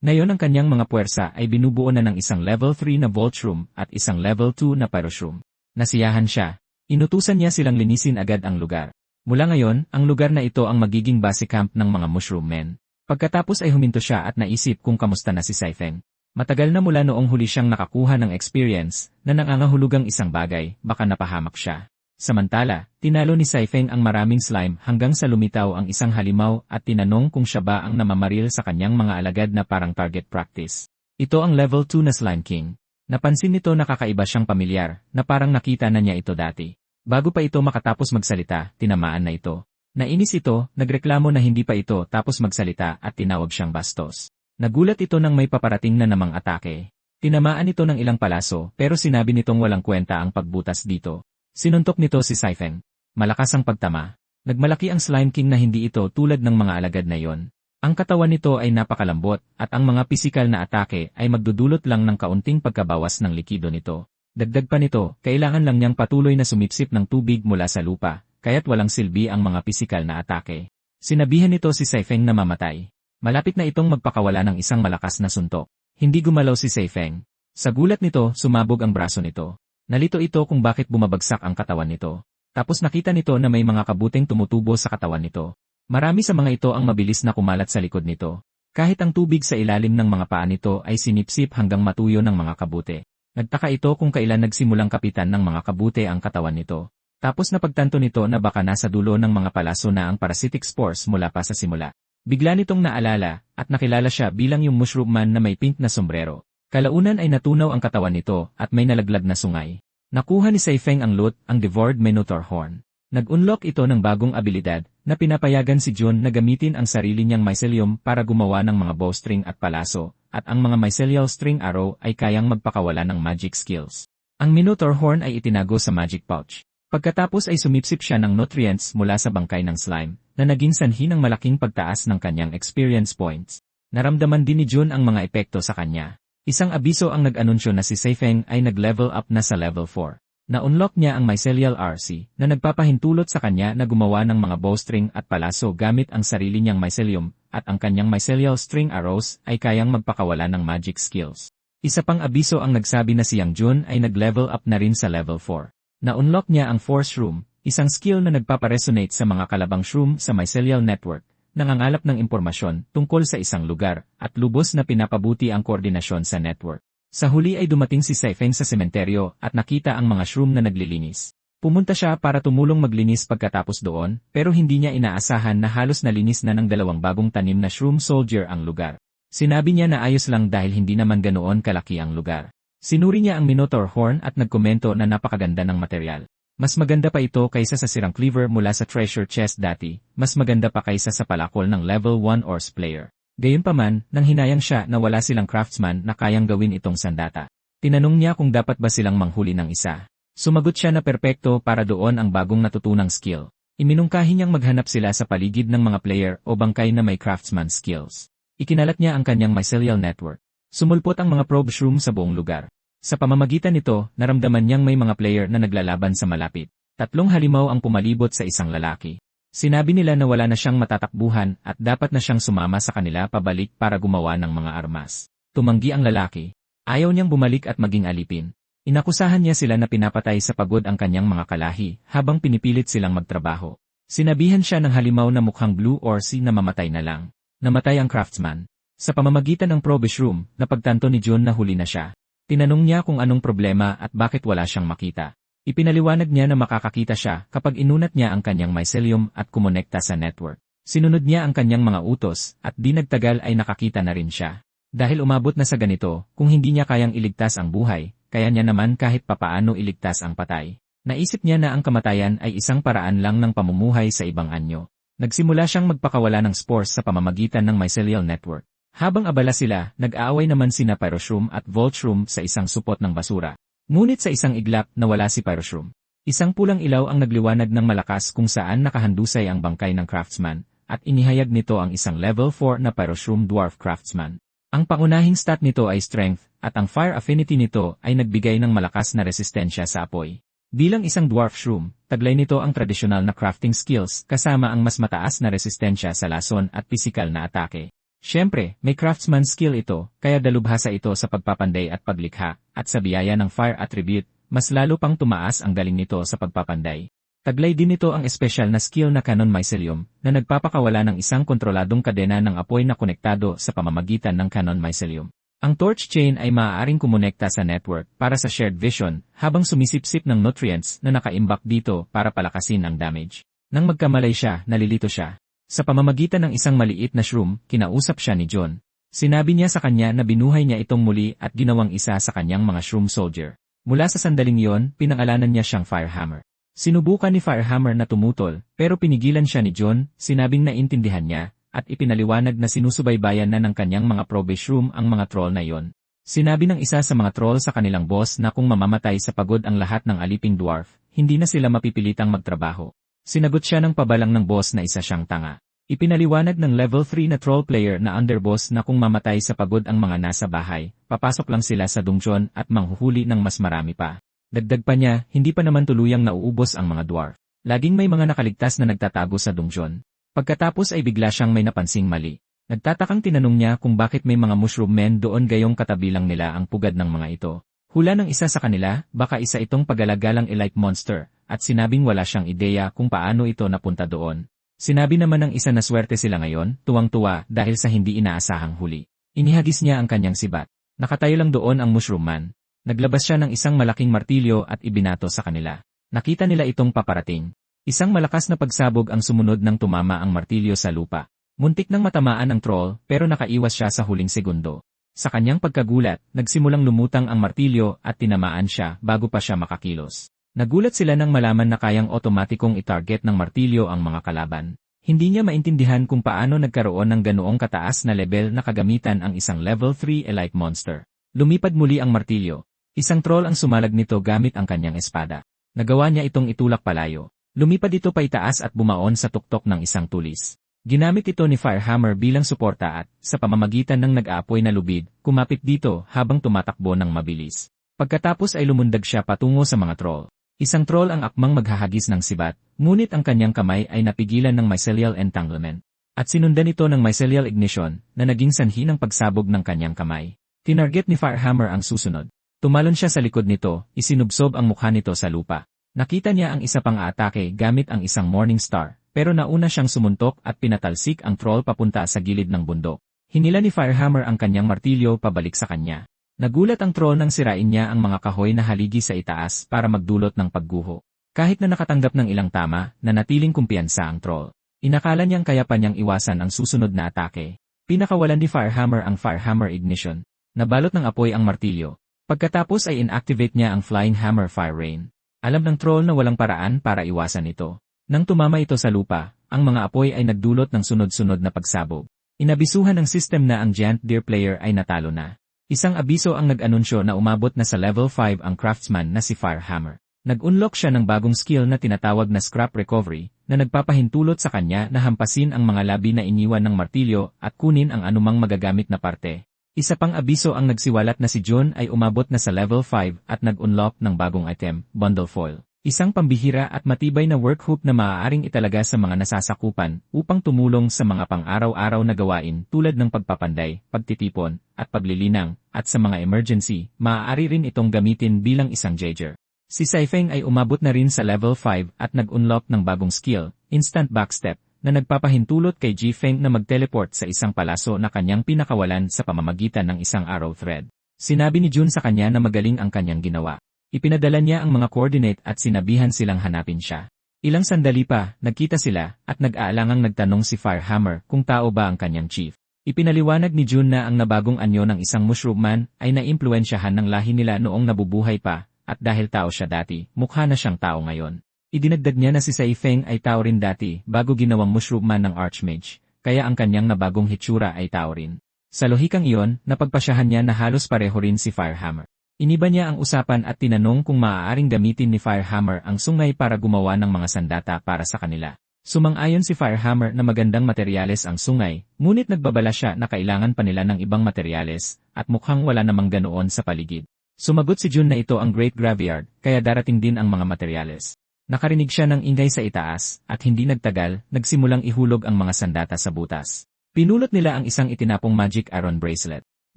Ngayon ang kanyang mga puwersa ay binubuo na ng isang level 3 na Voltshroom at isang level 2 na Pyroshroom. Nasiyahan siya. Inutusan niya silang linisin agad ang lugar. Mula ngayon, ang lugar na ito ang magiging base camp ng mga Mushroom Men. Pagkatapos ay huminto siya at naisip kung kamusta na si Saifeng. Matagal na mula noong huli siyang nakakuha ng experience na nangangahulugang isang bagay, baka napahamak siya. Samantala, tinalo ni Saifeng ang maraming slime hanggang sa lumitaw ang isang halimaw at tinanong kung siya ba ang namamaril sa kanyang mga alagad na parang target practice. Ito ang level 2 na Slime King. Napansin nito na kakaiba siyang pamilyar, na parang nakita na niya ito dati. Bago pa ito makatapos magsalita, tinamaan na ito. Nainis ito, nagreklamo na hindi pa ito tapos magsalita at tinawag siyang bastos. Nagulat ito nang may paparating na namang atake. Tinamaan ito ng ilang palaso pero sinabi nitong walang kwenta ang pagbutas dito. Sinuntok nito si Saifeng. Malakas ang pagtama. Nagmalaki ang Slime King na hindi ito tulad ng mga alagad na yon. Ang katawan nito ay napakalambot at ang mga pisikal na atake ay magdudulot lang ng kaunting pagkabawas ng likido nito. Dagdag pa nito, kailangan lang niyang patuloy na sumipsip ng tubig mula sa lupa, kaya't walang silbi ang mga pisikal na atake. Sinabihan nito si Saifeng na mamatay. Malapit na itong magpakawala ng isang malakas na suntok. Hindi gumalaw si Saifeng. Sa gulat nito, sumabog ang braso nito. Nalito ito kung bakit bumabagsak ang katawan nito. Tapos nakita nito na may mga kabuteng tumutubo sa katawan nito. Marami sa mga ito ang mabilis na kumalat sa likod nito. Kahit ang tubig sa ilalim ng mga paa nito ay sinipsip hanggang matuyo ng mga kabute. Nagtaka ito kung kailan nagsimulang kapitan ng mga kabute ang katawan nito. Tapos napagtanto nito na baka nasa dulo ng mga palaso na ang parasitic spores mula pa sa simula. Bigla nitong naalala, at nakilala siya bilang yung Mushroom Man na may pink na sombrero. Kalaunan ay natunaw ang katawan nito at may nalaglag na sungay. Nakuha ni Saifeng ang loot, ang Devoured Minotaur Horn. Nag-unlock ito ng bagong abilidad, na pinapayagan si Jun na gamitin ang sarili niyang mycelium para gumawa ng mga bowstring at palaso, at ang mga mycelial string arrow ay kayang magpakawala ng magic skills. Ang Minotaur Horn ay itinago sa magic pouch. Pagkatapos ay sumipsip siya ng nutrients mula sa bangkay ng slime, na naging sanhi ng malaking pagtaas ng kanyang experience points. Naramdaman din ni Jun ang mga epekto sa kanya. Isang abiso ang nag-anunsyo na si Saifeng ay nag-level up na sa level 4. Na-unlock niya ang mycelial RC na nagpapahintulot sa kanya na gumawa ng mga bowstring at palaso gamit ang sarili niyang mycelium, at ang kanyang mycelial string arrows ay kayang magpakawala ng magic skills. Isa pang abiso ang nagsabi na si Yang Jun ay nag-level up na rin sa level 4. Na-unlock niya ang Force Shroom, isang skill na nagpaparesonate sa mga kalabang shroom sa mycelial network, nangangalap ng impormasyon tungkol sa isang lugar, at lubos na pinapabuti ang koordinasyon sa network. Sa huli ay dumating si Saifeng sa sementeryo at nakita ang mga shroom na naglilinis. Pumunta siya para tumulong maglinis pagkatapos doon, pero hindi niya inaasahan na halos nalinis na ng 2 bagong tanim na shroom soldier ang lugar. Sinabi niya na ayos lang dahil hindi naman ganoon kalaki ang lugar. Sinuri niya ang Minotaur Horn at nagkomento na napakaganda ng material. Mas maganda pa ito kaysa sa sirang cleaver mula sa treasure chest dati, mas maganda pa kaysa sa palakol ng level 1 Ors player. Gayunpaman, nang hinayang siya na wala silang craftsman na kayang gawin itong sandata. Tinanong niya kung dapat ba silang manghuli ng isa. Sumagot siya na perpekto para doon ang bagong natutunang skill. Iminungkahi niyang maghanap sila sa paligid ng mga player o bangkay na may craftsman skills. Ikinalat niya ang kanyang mycelial network. Sumulpot ang mga probe shroom sa buong lugar. Sa pamamagitan nito, naramdaman niyang may mga player na naglalaban sa malapit. 3 halimaw ang pumalibot sa isang lalaki. Sinabi nila na wala na siyang matatakbuhan at dapat na siyang sumama sa kanila pabalik para gumawa ng mga armas. Tumanggi ang lalaki. Ayaw niyang bumalik at maging alipin. Inakusahan niya sila na pinapatay sa pagod ang kanyang mga kalahi habang pinipilit silang magtrabaho. Sinabihan siya ng halimaw na mukhang blue orsi na mamatay na lang. Namatay ang craftsman. Sa pamamagitan ng probe shroom, napagtanto ni Jun na huli na siya. Tinanong niya kung anong problema at bakit wala siyang makita. Ipinaliwanag niya na makakakita siya kapag inunat niya ang kanyang mycelium at kumonekta sa network. Sinunod niya ang kanyang mga utos at di nagtagal ay nakakita na rin siya. Dahil umabot na sa ganito, kung hindi niya kayang iligtas ang buhay, kaya niya naman kahit papaano iligtas ang patay. Naisip niya na ang kamatayan ay isang paraan lang ng pamumuhay sa ibang anyo. Nagsimula siyang magpakawala ng spores sa pamamagitan ng mycelial network. Habang abala sila, nag-aaway naman sina Pyroshroom at Voltshroom sa isang supot ng basura. Ngunit sa isang iglap nawala si Pyroshroom. Isang pulang ilaw ang nagliwanag ng malakas kung saan nakahandusay ang bangkay ng craftsman, at inihayag nito ang isang level 4 na Pyroshroom Dwarf Craftsman. Ang pangunahing stat nito ay strength, at ang fire affinity nito ay nagbigay ng malakas na resistensya sa apoy. Bilang isang dwarf shroom, taglay nito ang tradisyonal na crafting skills kasama ang mas mataas na resistensya sa lason at pisikal na atake. Siyempre, may craftsman skill ito, kaya dalubhasa ito sa pagpapanday at paglikha, at sa biyaya ng fire attribute, mas lalo pang tumaas ang galing nito sa pagpapanday. Taglay din nito ang espesyal na skill na Cannon Mycelium, na nagpapakawala ng isang kontroladong kadena ng apoy na konektado sa pamamagitan ng Cannon Mycelium. Ang torch chain ay maaaring kumonekta sa network para sa shared vision, habang sumisipsip ng nutrients na nakaimbak dito para palakasin ang damage. Nang magkamalay siya, nalilito siya. Sa pamamagitan ng isang maliit na shroom, kinausap siya ni John. Sinabi niya sa kanya na binuhay niya itong muli at ginawang isa sa kanyang mga shroom soldier. Mula sa sandaling iyon, pinangalanan niya siyang Firehammer. Sinubukan ni Firehammer na tumutol, pero pinigilan siya ni John, sinabing naintindihan niya, at ipinaliwanag na sinusubaybayan na ng kanyang mga probe shroom ang mga troll na iyon. Sinabi ng isa sa mga troll sa kanilang boss na kung mamamatay sa pagod ang lahat ng aliping dwarf, hindi na sila mapipilitang magtrabaho. Sinagot siya ng pabalang ng boss na isa siyang tanga. Ipinaliwanag ng level 3 na troll player na underboss na kung mamatay sa pagod ang mga nasa bahay, papasok lang sila sa dungeon at manghuhuli ng mas marami pa. Dagdag pa niya, hindi pa naman tuluyang nauubos ang mga dwarf. Laging may mga nakaligtas na nagtatago sa dungeon. Pagkatapos ay bigla siyang may napansing mali. Nagtatakang tinanong niya kung bakit may mga mushroom men doon gayong katabilang nila ang pugad ng mga ito. Hula ng isa sa kanila, baka isa itong pagalagalang elite monster, at sinabing wala siyang ideya kung paano ito napunta doon. Sinabi naman ng isa na swerte sila ngayon, tuwang-tuwa dahil sa hindi inaasahang huli. Inihagis niya ang kanyang sibat. Nakatayo lang doon ang mushroom man. Naglabas siya ng isang malaking martilyo at ibinato sa kanila. Nakita nila itong paparating. Isang malakas na pagsabog ang sumunod nang tumama ang martilyo sa lupa. Muntik nang matamaan ang troll pero nakaiwas siya sa huling segundo. Sa kanyang pagkagulat, nagsimulang lumutang ang martilyo at tinamaan siya bago pa siya makakilos. Nagulat sila nang malaman na kayang otomatikong itarget ng martilyo ang mga kalaban. Hindi niya maintindihan kung paano nagkaroon ng ganoong kataas na level na kagamitan ang isang level 3 elite monster. Lumipad muli ang martilyo. Isang troll ang sumalag nito gamit ang kanyang espada. Nagawa niya itong itulak palayo. Lumipad ito pa itaas at bumaon sa tuktok ng isang tulis. Ginamit ito ni Firehammer bilang suporta at, sa pamamagitan ng nag-aapoy na lubid, kumapit dito habang tumatakbo ng mabilis. Pagkatapos ay lumundag siya patungo sa mga troll. Isang troll ang akmang maghahagis ng sibat, ngunit ang kanyang kamay ay napigilan ng mycelial entanglement. At sinundan ito ng mycelial ignition, na naging sanhi ng pagsabog ng kanyang kamay. Tinarget ni Firehammer ang susunod. Tumalon siya sa likod nito, isinubsob ang mukha nito sa lupa. Nakita niya ang isa pang atake gamit ang isang Morning Star. Pero nauna siyang sumuntok at pinatalsik ang troll papunta sa gilid ng bundok. Hinila ni Firehammer ang kanyang martilyo pabalik sa kanya. Nagulat ang troll nang sirain niya ang mga kahoy na haligi sa itaas para magdulot ng pagguho. Kahit na nakatanggap ng ilang tama, nanatiling kumpiyansa ang troll. Inakala niyang kaya pa niyang iwasan ang susunod na atake. Pinakawalan ni Firehammer ang Firehammer Ignition. Nabalot ng apoy ang martilyo. Pagkatapos ay inactivate niya ang Flying Hammer Fire Rain. Alam ng troll na walang paraan para iwasan ito. Nang tumama ito sa lupa, ang mga apoy ay nagdulot ng sunod-sunod na pagsabog. Inabisuhan ng system na ang Giant Deer player ay natalo na. Isang abiso ang nag-anunsyo na umabot na sa level 5 ang craftsman na si Firehammer. Nag-unlock siya ng bagong skill na tinatawag na Scrap Recovery, na nagpapahintulot sa kanya na hampasin ang mga labi na iniwan ng martilyo at kunin ang anumang magagamit na parte. Isa pang abiso ang nagsiwalat na si John ay umabot na sa level 5 at nag-unlock ng bagong item, Bundle Foil. Isang pambihira at matibay na workhook na maaaring italaga sa mga nasasakupan upang tumulong sa mga pang-araw-araw na gawain tulad ng pagpapanday, pagtitipon, at paglilinang, at sa mga emergency, maaari rin itong gamitin bilang isang jager. Si Saifeng ay umabot na rin sa level 5 at nag-unlock ng bagong skill, Instant Backstep, na nagpapahintulot kay Ji-Feng na mag-teleport sa isang palaso na kanyang pinakawalan sa pamamagitan ng isang arrow thread. Sinabi ni Jun sa kanya na magaling ang kanyang ginawa. Ipinadala niya ang mga coordinate at sinabihan silang hanapin siya. Ilang sandali pa, nagkita sila, at nag-aalangang nagtanong si Firehammer kung tao ba ang kanyang chief. Ipinaliwanag ni Jun na ang nabagong anyo ng isang mushroom man ay naimpluwensyahan ng lahi nila noong nabubuhay pa, at dahil tao siya dati, mukha na siyang tao ngayon. Idinagdag niya na si Saifeng ay tao rin dati bago ginawang mushroom man ng Archmage, kaya ang kanyang nabagong hitsura ay tao rin. Sa lohikang iyon, napagpasyahan niya na halos pareho rin si Firehammer. Iniba niya ang usapan at tinanong kung maaaring gamitin ni Firehammer ang sungay para gumawa ng mga sandata para sa kanila. Sumang-ayon si Firehammer na magandang materyales ang sungay, ngunit nagbabala siya na kailangan pa nila ng ibang materyales, at mukhang wala namang ganoon sa paligid. Sumagot si June na ito ang Great Graveyard, kaya darating din ang mga materyales. Nakarinig siya ng ingay sa itaas, at hindi nagtagal, nagsimulang ihulog ang mga sandata sa butas. Pinulot nila ang isang itinapong magic iron bracelet.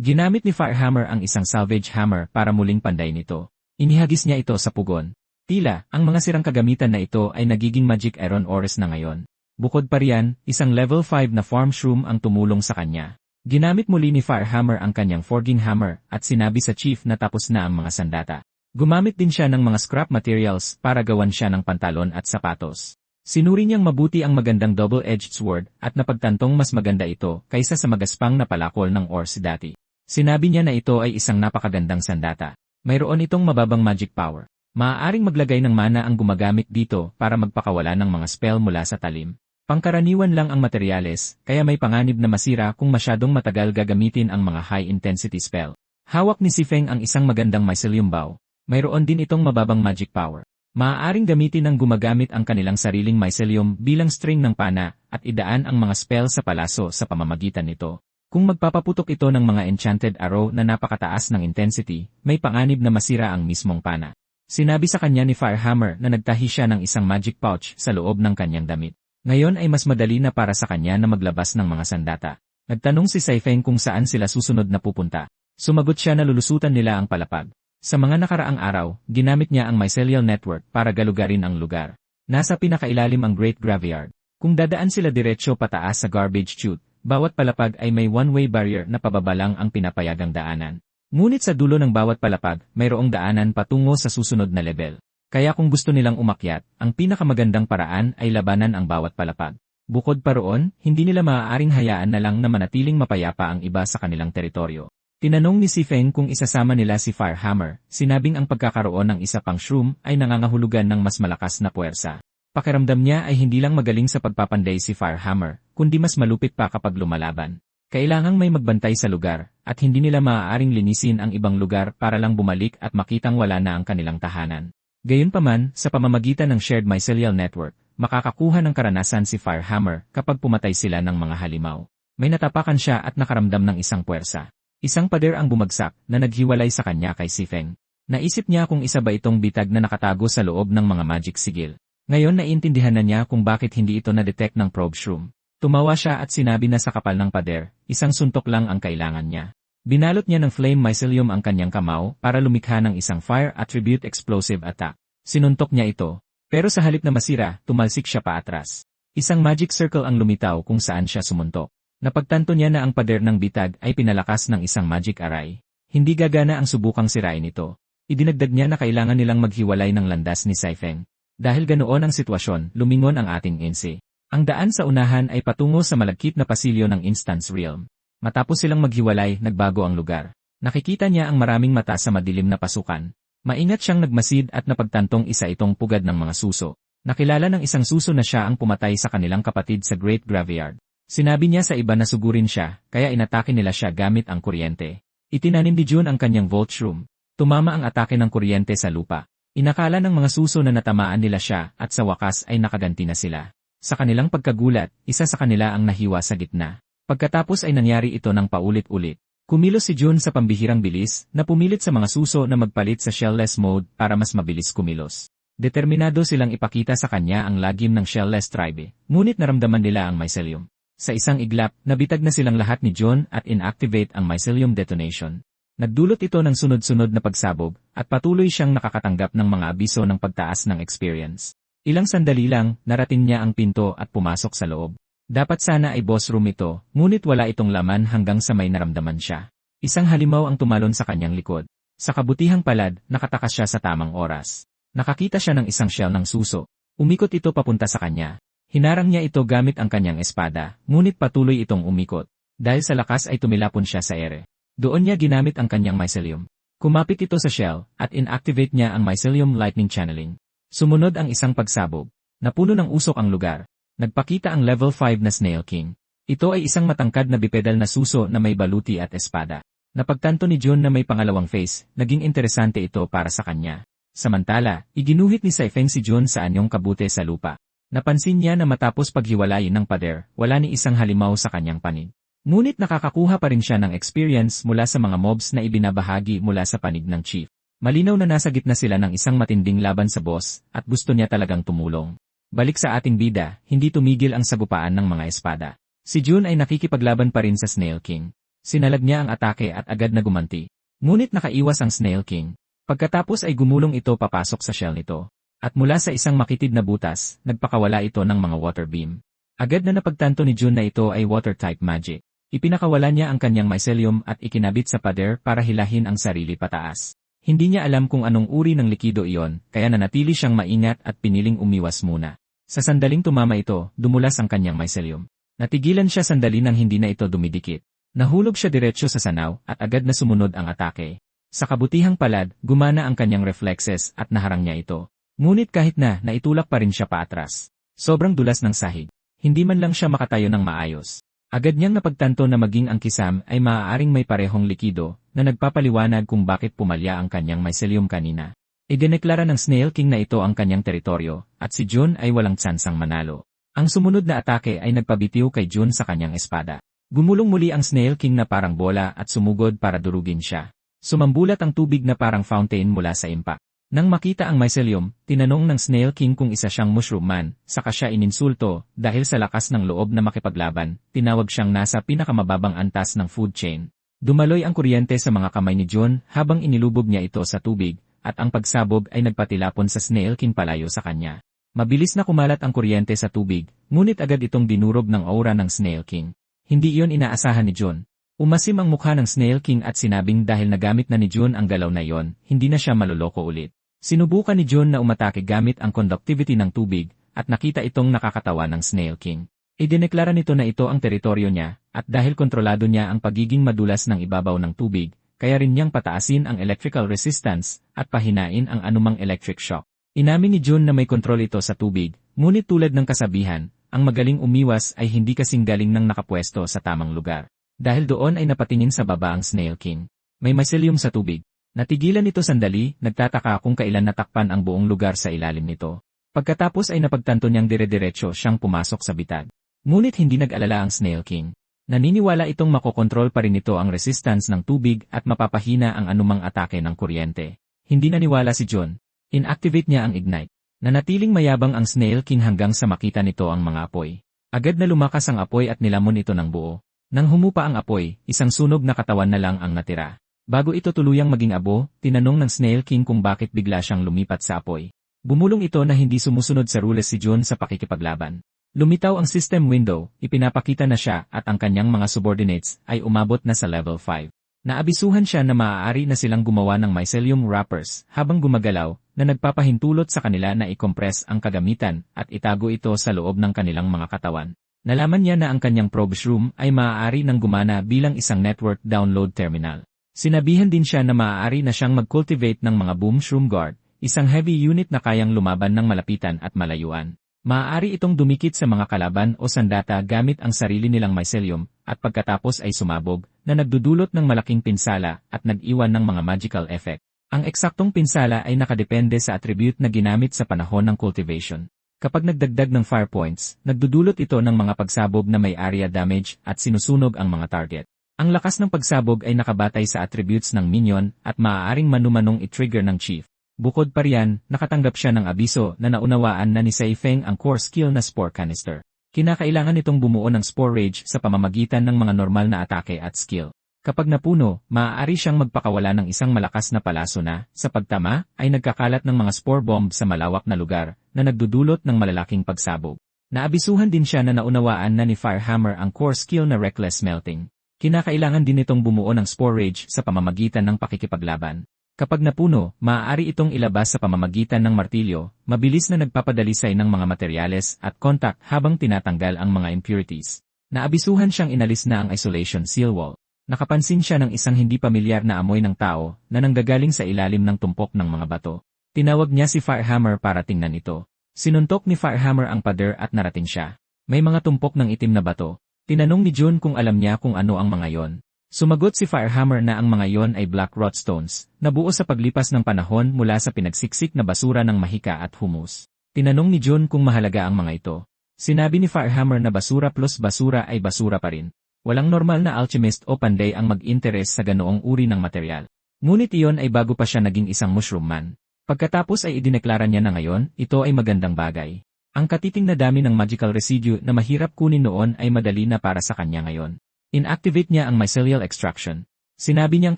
Ginamit ni Firehammer ang isang salvage hammer para muling panday nito. Inihagis niya ito sa pugon. Tila, ang mga sirang kagamitan na ito ay nagiging magic iron ores na ngayon. Bukod pa riyan, isang level 5 na farm shroom ang tumulong sa kanya. Ginamit muli ni Firehammer ang kanyang forging hammer at sinabi sa chief na tapos na ang mga sandata. Gumamit din siya ng mga scrap materials para gawan siya ng pantalon at sapatos. Sinuri niyang mabuti ang magandang double-edged sword at napagtantong mas maganda ito kaysa sa magaspang na palakol ng ores dati. Sinabi niya na ito ay isang napakagandang sandata. Mayroon itong mababang magic power. Maaaring maglagay ng mana ang gumagamit dito para magpakawala ng mga spell mula sa talim. Pangkaraniwan lang ang materyales, kaya may panganib na masira kung masyadong matagal gagamitin ang mga high-intensity spell. Hawak ni si Feng ang isang magandang mycelium bow. Mayroon din itong mababang magic power. Maaaring gamitin ng gumagamit ang kanilang sariling mycelium bilang string ng pana at idaan ang mga spell sa palaso sa pamamagitan nito. Kung magpapaputok ito ng mga enchanted arrow na napakataas ng intensity, may panganib na masira ang mismong pana. Sinabi sa kanya ni Firehammer na nagtahi siya ng isang magic pouch sa loob ng kanyang damit. Ngayon ay mas madali na para sa kanya na maglabas ng mga sandata. Nagtanong si Saifeng kung saan sila susunod na pupunta. Sumagot siya na lulusutan nila ang palapag. Sa mga nakaraang araw, ginamit niya ang mycelial network para galugarin ang lugar. Nasa pinakailalim ang Great Graveyard. Kung dadaan sila diretsyo pataas sa garbage chute, bawat palapag ay may one-way barrier na pababalang ang pinapayagang daanan. Ngunit sa dulo ng bawat palapag, mayroong daanan patungo sa susunod na level. Kaya kung gusto nilang umakyat, ang pinakamagandang paraan ay labanan ang bawat palapag. Bukod pa roon, hindi nila maaaring hayaan na lang na manatiling mapayapa ang iba sa kanilang teritoryo. Tinanong ni si Feng kung isasama nila si Firehammer, sinabing ang pagkakaroon ng isa pang shroom ay nangangahulugan ng mas malakas na puwersa. Pakiramdam niya ay hindi lang magaling sa pagpapanday si Firehammer, kundi mas malupit pa kapag lumalaban. Kailangang may magbantay sa lugar, at hindi nila maaaring linisin ang ibang lugar para lang bumalik at makitang wala na ang kanilang tahanan. Gayunpaman, sa pamamagitan ng shared mycelial network, makakakuha ng karanasan si Firehammer kapag pumatay sila ng mga halimaw. May natapakan siya at nakaramdam ng isang puwersa. Isang pader ang bumagsak na naghiwalay sa kanya kay si Feng. Naisip niya kung isa ba itong bitag na nakatago sa loob ng mga magic sigil. Ngayon naiintindihan na niya kung bakit hindi ito na-detect ng probe shroom. Tumawa siya at sinabi na sa kapal ng pader, isang suntok lang ang kailangan niya. Binalot niya ng flame mycelium ang kanyang kamao para lumikha ng isang fire attribute explosive attack. Sinuntok niya ito, pero sa halip na masira, tumalsik siya paatras. Isang magic circle ang lumitaw kung saan siya sumuntok. Napagtanto niya na ang pader ng bitag ay pinalakas ng isang magic array. Hindi gagana ang subukang sirain ito. Idinagdag niya na kailangan nilang maghiwalay ng landas ni Saifeng. Dahil ganoon ang sitwasyon, lumingon ang ating insi. Ang daan sa unahan ay patungo sa malagkit na pasilyo ng Instance Realm. Matapos silang maghiwalay, nagbago ang lugar. Nakikita niya ang maraming mata sa madilim na pasukan. Maingat siyang nagmasid at napagtantong isa itong pugad ng mga suso. Nakilala ng isang suso na siya ang pumatay sa kanilang kapatid sa Great Graveyard. Sinabi niya sa iba na sugurin siya, kaya inatake nila siya gamit ang kuryente. Itinanim ni June ang kanyang vault shroom. Tumama ang atake ng kuryente sa lupa. Inakala ng mga suso na natamaan nila siya at sa wakas ay nakaganti na sila. Sa kanilang pagkagulat, isa sa kanila ang nahiwa sa gitna. Pagkatapos ay nangyari ito ng paulit-ulit. Kumilos si June sa pambihirang bilis na pumilit sa mga suso na magpalit sa shellless mode para mas mabilis kumilos. Determinado silang ipakita sa kanya ang lagim ng shellless tribe, ngunit naramdaman nila ang mycelium. Sa isang iglap, nabitag na silang lahat ni John at inactivate ang mycelium detonation. Nagdulot ito ng sunod-sunod na pagsabog at patuloy siyang nakakatanggap ng mga abiso ng pagtaas ng experience. Ilang sandali lang, narating niya ang pinto at pumasok sa loob. Dapat sana ay boss room ito, ngunit wala itong laman hanggang sa may naramdaman siya. Isang halimaw ang tumalon sa kanyang likod. Sa kabutihang palad, nakatakas siya sa tamang oras. Nakakita siya ng isang shell ng suso. Umikot ito papunta sa kanya. Hinarang niya ito gamit ang kanyang espada, ngunit patuloy itong umikot. Dahil sa lakas ay tumilapon siya sa ere. Doon niya ginamit ang kanyang mycelium. Kumapit ito sa shell, at inactivate niya ang mycelium lightning channeling. Sumunod ang isang pagsabog. Napuno ng usok ang lugar. Nagpakita ang level 5 na Snail King. Ito ay isang matangkad na bipedal na suso na may baluti at espada. Napagtanto ni John na may pangalawang face, naging interesante ito para sa kanya. Samantala, iginuhit ni Saifeng si John sa anyong kabute sa lupa. Napansin niya na matapos paghiwalayin ng pader, wala ni isang halimaw sa kanyang panig. Ngunit nakakakuha pa rin siya ng experience mula sa mga mobs na ibinabahagi mula sa panig ng chief. Malinaw na nasa gitna sila ng isang matinding laban sa boss, at gusto niya talagang tumulong. Balik sa ating bida, hindi tumigil ang sagupaan ng mga espada. Si Jun ay nakikipaglaban pa rin sa Snail King. Sinalag niya ang atake at agad na gumanti. Ngunit nakaiwas ang Snail King. Pagkatapos ay gumulong ito papasok sa shell nito. At mula sa isang makitid na butas, nagpakawala ito ng mga water beam. Agad na napagtanto ni Jun na ito ay water-type magic. Ipinakawala niya ang kanyang mycelium at ikinabit sa pader para hilahin ang sarili pataas. Hindi niya alam kung anong uri ng likido iyon, kaya nanatili siyang maingat at piniling umiwas muna. Sa sandaling tumama ito, dumulas ang kanyang mycelium. Natigilan siya sandali nang hindi na ito dumidikit. Nahulog siya diretsyo sa sanaw at agad na sumunod ang atake. Sa kabutihang palad, gumana ang kanyang reflexes at naharang niya ito. Ngunit kahit na, naitulak pa rin siya paatras. Sobrang dulas ng sahig. Hindi man lang siya makatayo ng maayos. Agad niyang napagtanto na maging ang kisam ay maaaring may parehong likido na nagpapaliwanag kung bakit pumalya ang kanyang mycelium kanina. Idineklara ng Snail King na ito ang kanyang teritoryo at si Jun ay walang tsansang manalo. Ang sumunod na atake ay nagpabitiw kay Jun sa kanyang espada. Gumulong muli ang Snail King na parang bola at sumugod para durugin siya. Sumambulat ang tubig na parang fountain mula sa impact. Nang makita ang mycelium, tinanong ng Snail King kung isa siyang mushroom man, saka siya ininsulto dahil sa lakas ng loob na makipaglaban, tinawag siyang nasa pinakamababang antas ng food chain. Dumaloy ang kuryente sa mga kamay ni Jun habang inilubog niya ito sa tubig, at ang pagsabog ay nagpatilapon sa Snail King palayo sa kanya. Mabilis na kumalat ang kuryente sa tubig, ngunit agad itong dinurog ng aura ng Snail King. Hindi iyon inaasahan ni Jun. Umasim ang mukha ng Snail King at sinabing dahil nagamit na ni Jun ang galaw na iyon, hindi na siya maluloko ulit. Sinubukan ni Jun na umatake gamit ang conductivity ng tubig, at nakita itong nakakatawa ng Snail King. Idineklara nito na ito ang teritoryo niya, at dahil kontrolado niya ang pagiging madulas ng ibabaw ng tubig, kaya rin niyang pataasin ang electrical resistance, at pahinain ang anumang electric shock. Inamin ni Jun na may kontrol ito sa tubig, ngunit tulad ng kasabihan, ang magaling umiwas ay hindi kasing galing ng nakapwesto sa tamang lugar. Dahil doon ay napatingin sa baba ang Snail King. May mycelium sa tubig. Natigilan ito sandali, nagtataka kung kailan natakpan ang buong lugar sa ilalim nito. Pagkatapos ay napagtanto niyang dire-diretso siyang pumasok sa bitag. Ngunit hindi nag-alala ang Snail King. Naniniwala itong makokontrol pa rin ito ang resistance ng tubig at mapapahina ang anumang atake ng kuryente. Hindi naniwala si Jun. Inactivate niya ang ignite. Nanatiling mayabang ang Snail King hanggang sa makita nito ang mga apoy. Agad na lumakas ang apoy at nilamon ito ng buo. Nang humupa ang apoy, isang sunog na katawan na lang ang natira. Bago ito tuluyang maging abo, tinanong ng Snail King kung bakit bigla siyang lumipat sa apoy. Bumulong ito na hindi sumusunod sa rules si Jun sa pakikipaglaban. Lumitaw ang system window, ipinapakita na siya at ang kanyang mga subordinates ay umabot na sa level 5. Naabisuhan siya na maaari na silang gumawa ng mycelium wrappers habang gumagalaw na nagpapahintulot sa kanila na i-compress ang kagamitan at itago ito sa loob ng kanilang mga katawan. Nalaman niya na ang kanyang probe room ay maaari nang gumana bilang isang network download terminal. Sinabihan din siya na maaari na siyang mag-cultivate ng mga boom shroom guard, isang heavy unit na kayang lumaban ng malapitan at malayuan. Maaari itong dumikit sa mga kalaban o sandata gamit ang sarili nilang mycelium, at pagkatapos ay sumabog, na nagdudulot ng malaking pinsala at nag-iwan ng mga magical effect. Ang eksaktong pinsala ay nakadepende sa attribute na ginamit sa panahon ng cultivation. Kapag nagdagdag ng fire points, nagdudulot ito ng mga pagsabog na may area damage at sinusunog ang mga target. Ang lakas ng pagsabog ay nakabatay sa attributes ng minion at maaaring manumanong i-trigger ng chief. Bukod pa riyan, nakatanggap siya ng abiso na naunawaan na ni Sai Feng ang core skill na Spore Canister. Kinakailangan itong bumuo ng Spore Rage sa pamamagitan ng mga normal na atake at skill. Kapag napuno, maaari siyang magpakawala ng isang malakas na palaso na, sa pagtama, ay nagkakalat ng mga Spore Bomb sa malawak na lugar na nagdudulot ng malalaking pagsabog. Naabisuhan din siya na naunawaan na ni Firehammer ang core skill na Reckless Melting. Kinakailangan din itong bumuo ng Spore Rage sa pamamagitan ng pakikipaglaban. Kapag napuno, maaari itong ilabas sa pamamagitan ng martilyo, mabilis na nagpapadalisay ng mga materyales at contact habang tinatanggal ang mga impurities. Naabisuhan siyang inalis na ang isolation seal wall. Nakapansin siya ng isang hindi pamilyar na amoy ng tao na nanggagaling sa ilalim ng tumpok ng mga bato. Tinawag niya si Firehammer para tingnan ito. Sinuntok ni Firehammer ang pader at narating siya. May mga tumpok ng itim na bato. Tinanong ni Jun kung alam niya kung ano ang mga yon. Sumagot si Firehammer na ang mga yon ay black rot stones, na buo sa paglipas ng panahon mula sa pinagsiksik na basura ng mahika at humus. Tinanong ni June kung mahalaga ang mga ito. Sinabi ni Firehammer na basura plus basura ay basura pa rin. Walang normal na alchemist o panday ang mag-interes sa ganoong uri ng material. Ngunit iyon ay bago pa siya naging isang mushroom man. Pagkatapos ay idineklara niya na ngayon, ito ay magandang bagay. Ang katiting na dami ng magical residue na mahirap kunin noon ay madali na para sa kanya ngayon. Inactivate niya ang mycelial extraction. Sinabi niyang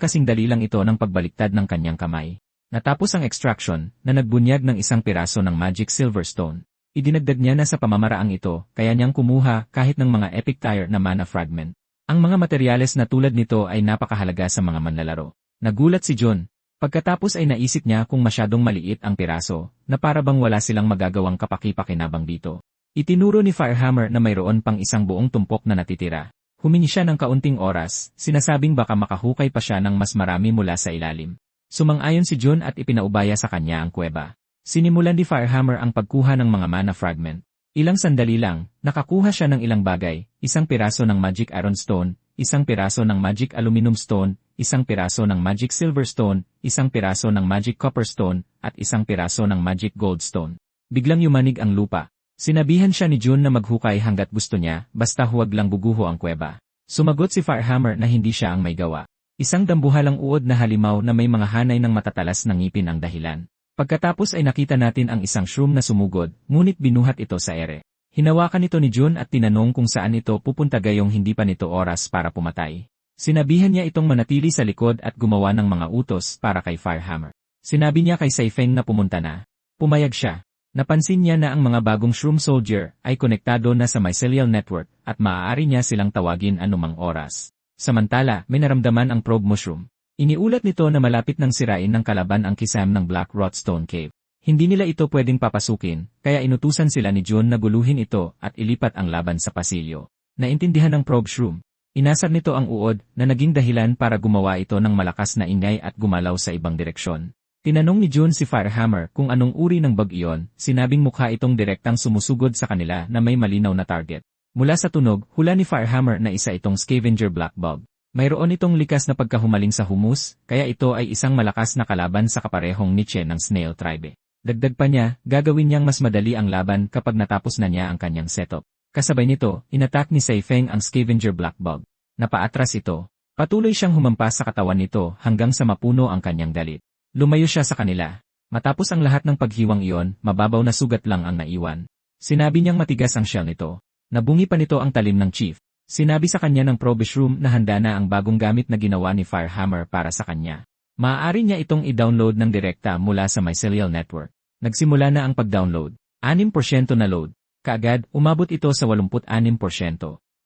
kasing dali lang ito ng pagbaliktad ng kanyang kamay. Natapos ang extraction, na nagbunyag ng isang piraso ng magic silver stone. Idinagdag niya na sa pamamaraang ito, kaya niyang kumuha kahit ng mga epic tier na mana fragment. Ang mga materyales na tulad nito ay napakahalaga sa mga manlalaro. Nagulat si John. Pagkatapos ay naisip niya kung masyadong maliit ang piraso, na para bang wala silang magagawang kapaki-pakinabang dito. Itinuro ni Firehammer na mayroon pang isang buong tumpok na natitira. Humingi siya ng kaunting oras, sinasabing baka makahukay pa siya ng mas marami mula sa ilalim. Sumang-ayon si June at ipinaubaya sa kanya ang kuweba. Sinimulan ni Firehammer ang pagkuha ng mga mana fragment. Ilang sandali lang, nakakuha siya ng ilang bagay, isang piraso ng magic iron stone, isang piraso ng magic aluminum stone, isang piraso ng magic silver stone, isang piraso ng magic copper stone, at isang piraso ng magic gold stone. Biglang yumanig ang lupa. Sinabihan siya ni June na maghukay hanggat gusto niya, basta huwag lang guguho ang kuweba. Sumagot si Firehammer na hindi siya ang may gawa. Isang dambuhalang uod na halimaw na may mga hanay ng matatalas na ngipin ang dahilan. Pagkatapos ay nakita natin ang isang shroom na sumugod, ngunit binuhat ito sa ere. Hinawakan ito ni June at tinanong kung saan ito pupunta gayong hindi pa nito oras para pumatay. Sinabihan niya itong manatili sa likod at gumawa ng mga utos para kay Firehammer. Sinabi niya kay Saifeng na pumunta na. Pumayag siya. Napansin niya na ang mga bagong shroom soldier ay konektado na sa mycelial network at maaari niya silang tawagin anumang oras. Samantala, may naramdaman ang probe mushroom. Iniulat nito na malapit nang sirain ng kalaban ang kisam ng Black Rotstone Cave. Hindi nila ito pwedeng papasukin, kaya inutusan sila ni June na guluhin ito at ilipat ang laban sa pasilyo. Naintindihan ng probe shroom. Inasar nito ang uod na naging dahilan para gumawa ito ng malakas na ingay at gumalaw sa ibang direksyon. Tinanong ni June si Firehammer kung anong uri ng bug iyon, sinabing mukha itong direktang sumusugod sa kanila na may malinaw na target. Mula sa tunog, hula ni Firehammer na isa itong scavenger black bug. Mayroon itong likas na pagkahumaling sa humus, kaya ito ay isang malakas na kalaban sa kaparehong niche ng snail tribe. Dagdag pa niya, gagawin niyang mas madali ang laban kapag natapos na niya ang kanyang setup. Kasabay nito, inattack ni Saifeng ang scavenger black bug. Napaatras ito. Patuloy siyang humampas sa katawan nito hanggang sa mapuno ang kanyang dalit. Lumayo siya sa kanila. Matapos ang lahat ng paghiwang iyon, mababaw na sugat lang ang naiwan. Sinabi niyang matigas ang shell nito. Nabungi pa nito ang talim ng chief. Sinabi sa kanya ng probe room na handa na ang bagong gamit na ginawa ni Firehammer para sa kanya. Maaari niya itong i-download ng direkta mula sa mycelial network. Nagsimula na ang pag-download. 6% na load. Kaagad, umabot ito sa 86%.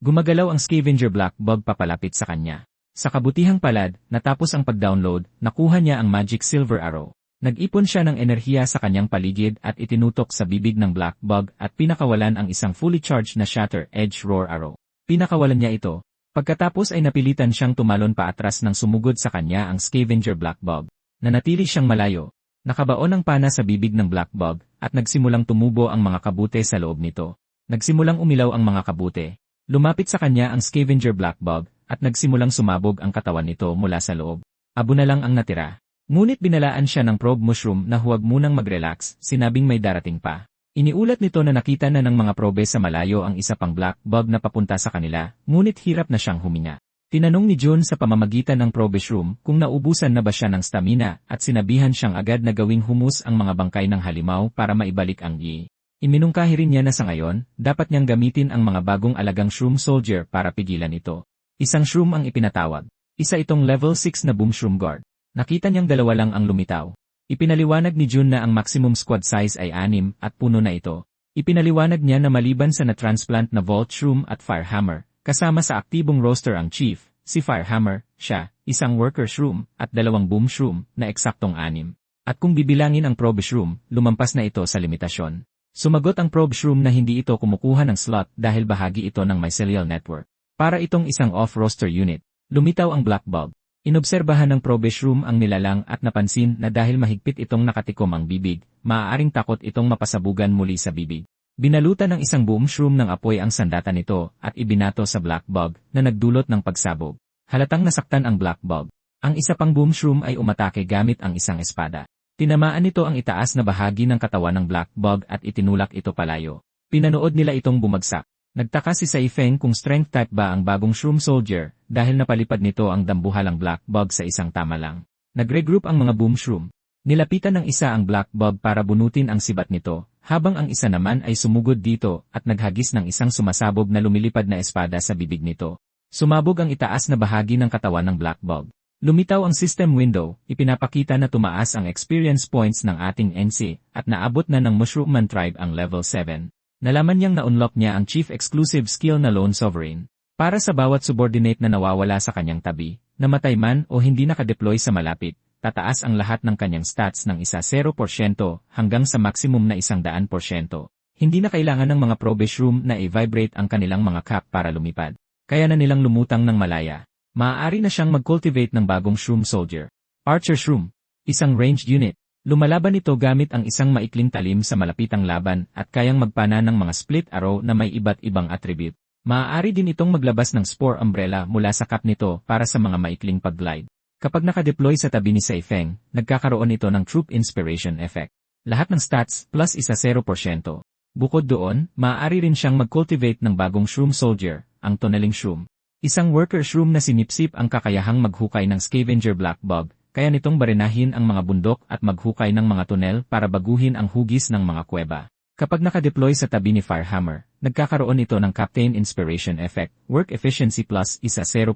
Gumagalaw ang scavenger black bug papalapit sa kanya. Sa kabutihang palad, natapos ang pag-download, nakuha niya ang magic silver arrow. Nag-ipon siya ng enerhiya sa kanyang paligid at itinutok sa bibig ng black bug at pinakawalan ang isang fully charged na shatter edge roar arrow. Pinakawalan niya ito. Pagkatapos ay napilitan siyang tumalon pa atras nang sumugod sa kanya ang scavenger black bug. Nanatili siyang malayo. Nakabaon ang pana sa bibig ng black bug at nagsimulang tumubo ang mga kabute sa loob nito. Nagsimulang umilaw ang mga kabute. Lumapit sa kanya ang scavenger black bug at nagsimulang sumabog ang katawan nito mula sa loob. Abo na lang ang natira. Ngunit binalaan siya ng probe mushroom na huwag munang mag-relax, sinabing may darating pa. Iniulat nito na nakita na ng mga probe sa malayo ang isa pang black bug na papunta sa kanila, ngunit hirap na siyang huminga. Tinanong ni June sa pamamagitan ng probe room kung naubusan na ba siya ng stamina at sinabihan siyang agad na gawing humus ang mga bangkay ng halimaw para maibalik ang yi. Iminungkahi rin niya na sa ngayon, dapat niyang gamitin ang mga bagong alagang shroom soldier para pigilan ito. Isang shroom ang ipinatawag. Isa itong level 6 na boom shroom guard. Nakita niyang dalawa lang ang lumitaw. Ipinaliwanag ni June na ang maximum squad size ay 6 at puno na ito. Ipinaliwanag niya na maliban sa na-transplant na Vault Shroom at Firehammer, kasama sa aktibong roster ang Chief, si Firehammer, siya, isang Worker Shroom, at 2 Boom Shroom na eksaktong 6. At kung bibilangin ang Probe Shroom, lumampas na ito sa limitasyon. Sumagot ang Probe Shroom na hindi ito kumukuha ng slot dahil bahagi ito ng mycelial network. Para itong isang off-roster unit, lumitaw ang Black Bug. Inobserbahan ng probe room ang nilalang at napansin na dahil mahigpit itong nakatikom ang bibig, maaaring takot itong mapasabugan muli sa bibig. Binalutan ng isang boom shroom ng apoy ang sandata nito at ibinato sa black bug na nagdulot ng pagsabog. Halatang nasaktan ang black bug. Ang isa pang boom shroom ay umatake gamit ang isang espada. Tinamaan nito ang itaas na bahagi ng katawan ng Black Bug at itinulak ito palayo. Pinanood nila itong bumagsak. Nagtaka si Saifeng kung strength type ba ang bagong Shroom Soldier dahil napalipad nito ang dambuhalang Black Bug sa isang tama lang. Nag-regroup ang mga Boom Shroom. Nilapitan ng isa ang Black Bug para bunutin ang sibat nito, habang ang isa naman ay sumugod dito at naghagis ng isang sumasabog na lumilipad na espada sa bibig nito. Sumabog ang itaas na bahagi ng katawan ng Black Bug. Lumitaw ang system window, ipinapakita na tumaas ang experience points ng ating NC at naabot na ng Mushroomman Tribe ang level 7. Nalaman niyang na-unlock niya ang Chief Exclusive Skill na Lone Sovereign. Para sa bawat subordinate na nawawala sa kanyang tabi, namatay man o hindi nakadeploy sa malapit, tataas ang lahat ng kanyang stats ng 0% hanggang sa maximum na 100%. Hindi na kailangan ng mga probe shroom na i-vibrate ang kanilang mga cap para lumipad. Kaya na nilang lumutang ng malaya. Maaari na siyang mag-cultivate ng bagong Shroom Soldier. Archer Shroom. Isang ranged unit. Lumalaban ito gamit ang isang maikling talim sa malapitang laban at kayang magpana ng mga split arrow na may iba't ibang attribute. Maaari din itong maglabas ng Spore Umbrella mula sa cap nito para sa mga maikling pag-glide. Kapag nakadeploy sa tabi ni Saifeng, nagkakaroon ito ng Troop Inspiration Effect. Lahat ng stats plus 0%. Bukod doon, maaari rin siyang mag-cultivate ng bagong Shroom Soldier, ang Tunneling Shroom. Isang worker shroom na sinipsip ang kakayahang maghukay ng Scavenger Black Bug, kaya nitong barinahin ang mga bundok at maghukay ng mga tunel para baguhin ang hugis ng mga kuweba. Kapag nakadeploy sa tabi ni Firehammer, nagkakaroon ito ng Captain Inspiration Effect, Work Efficiency plus 0%.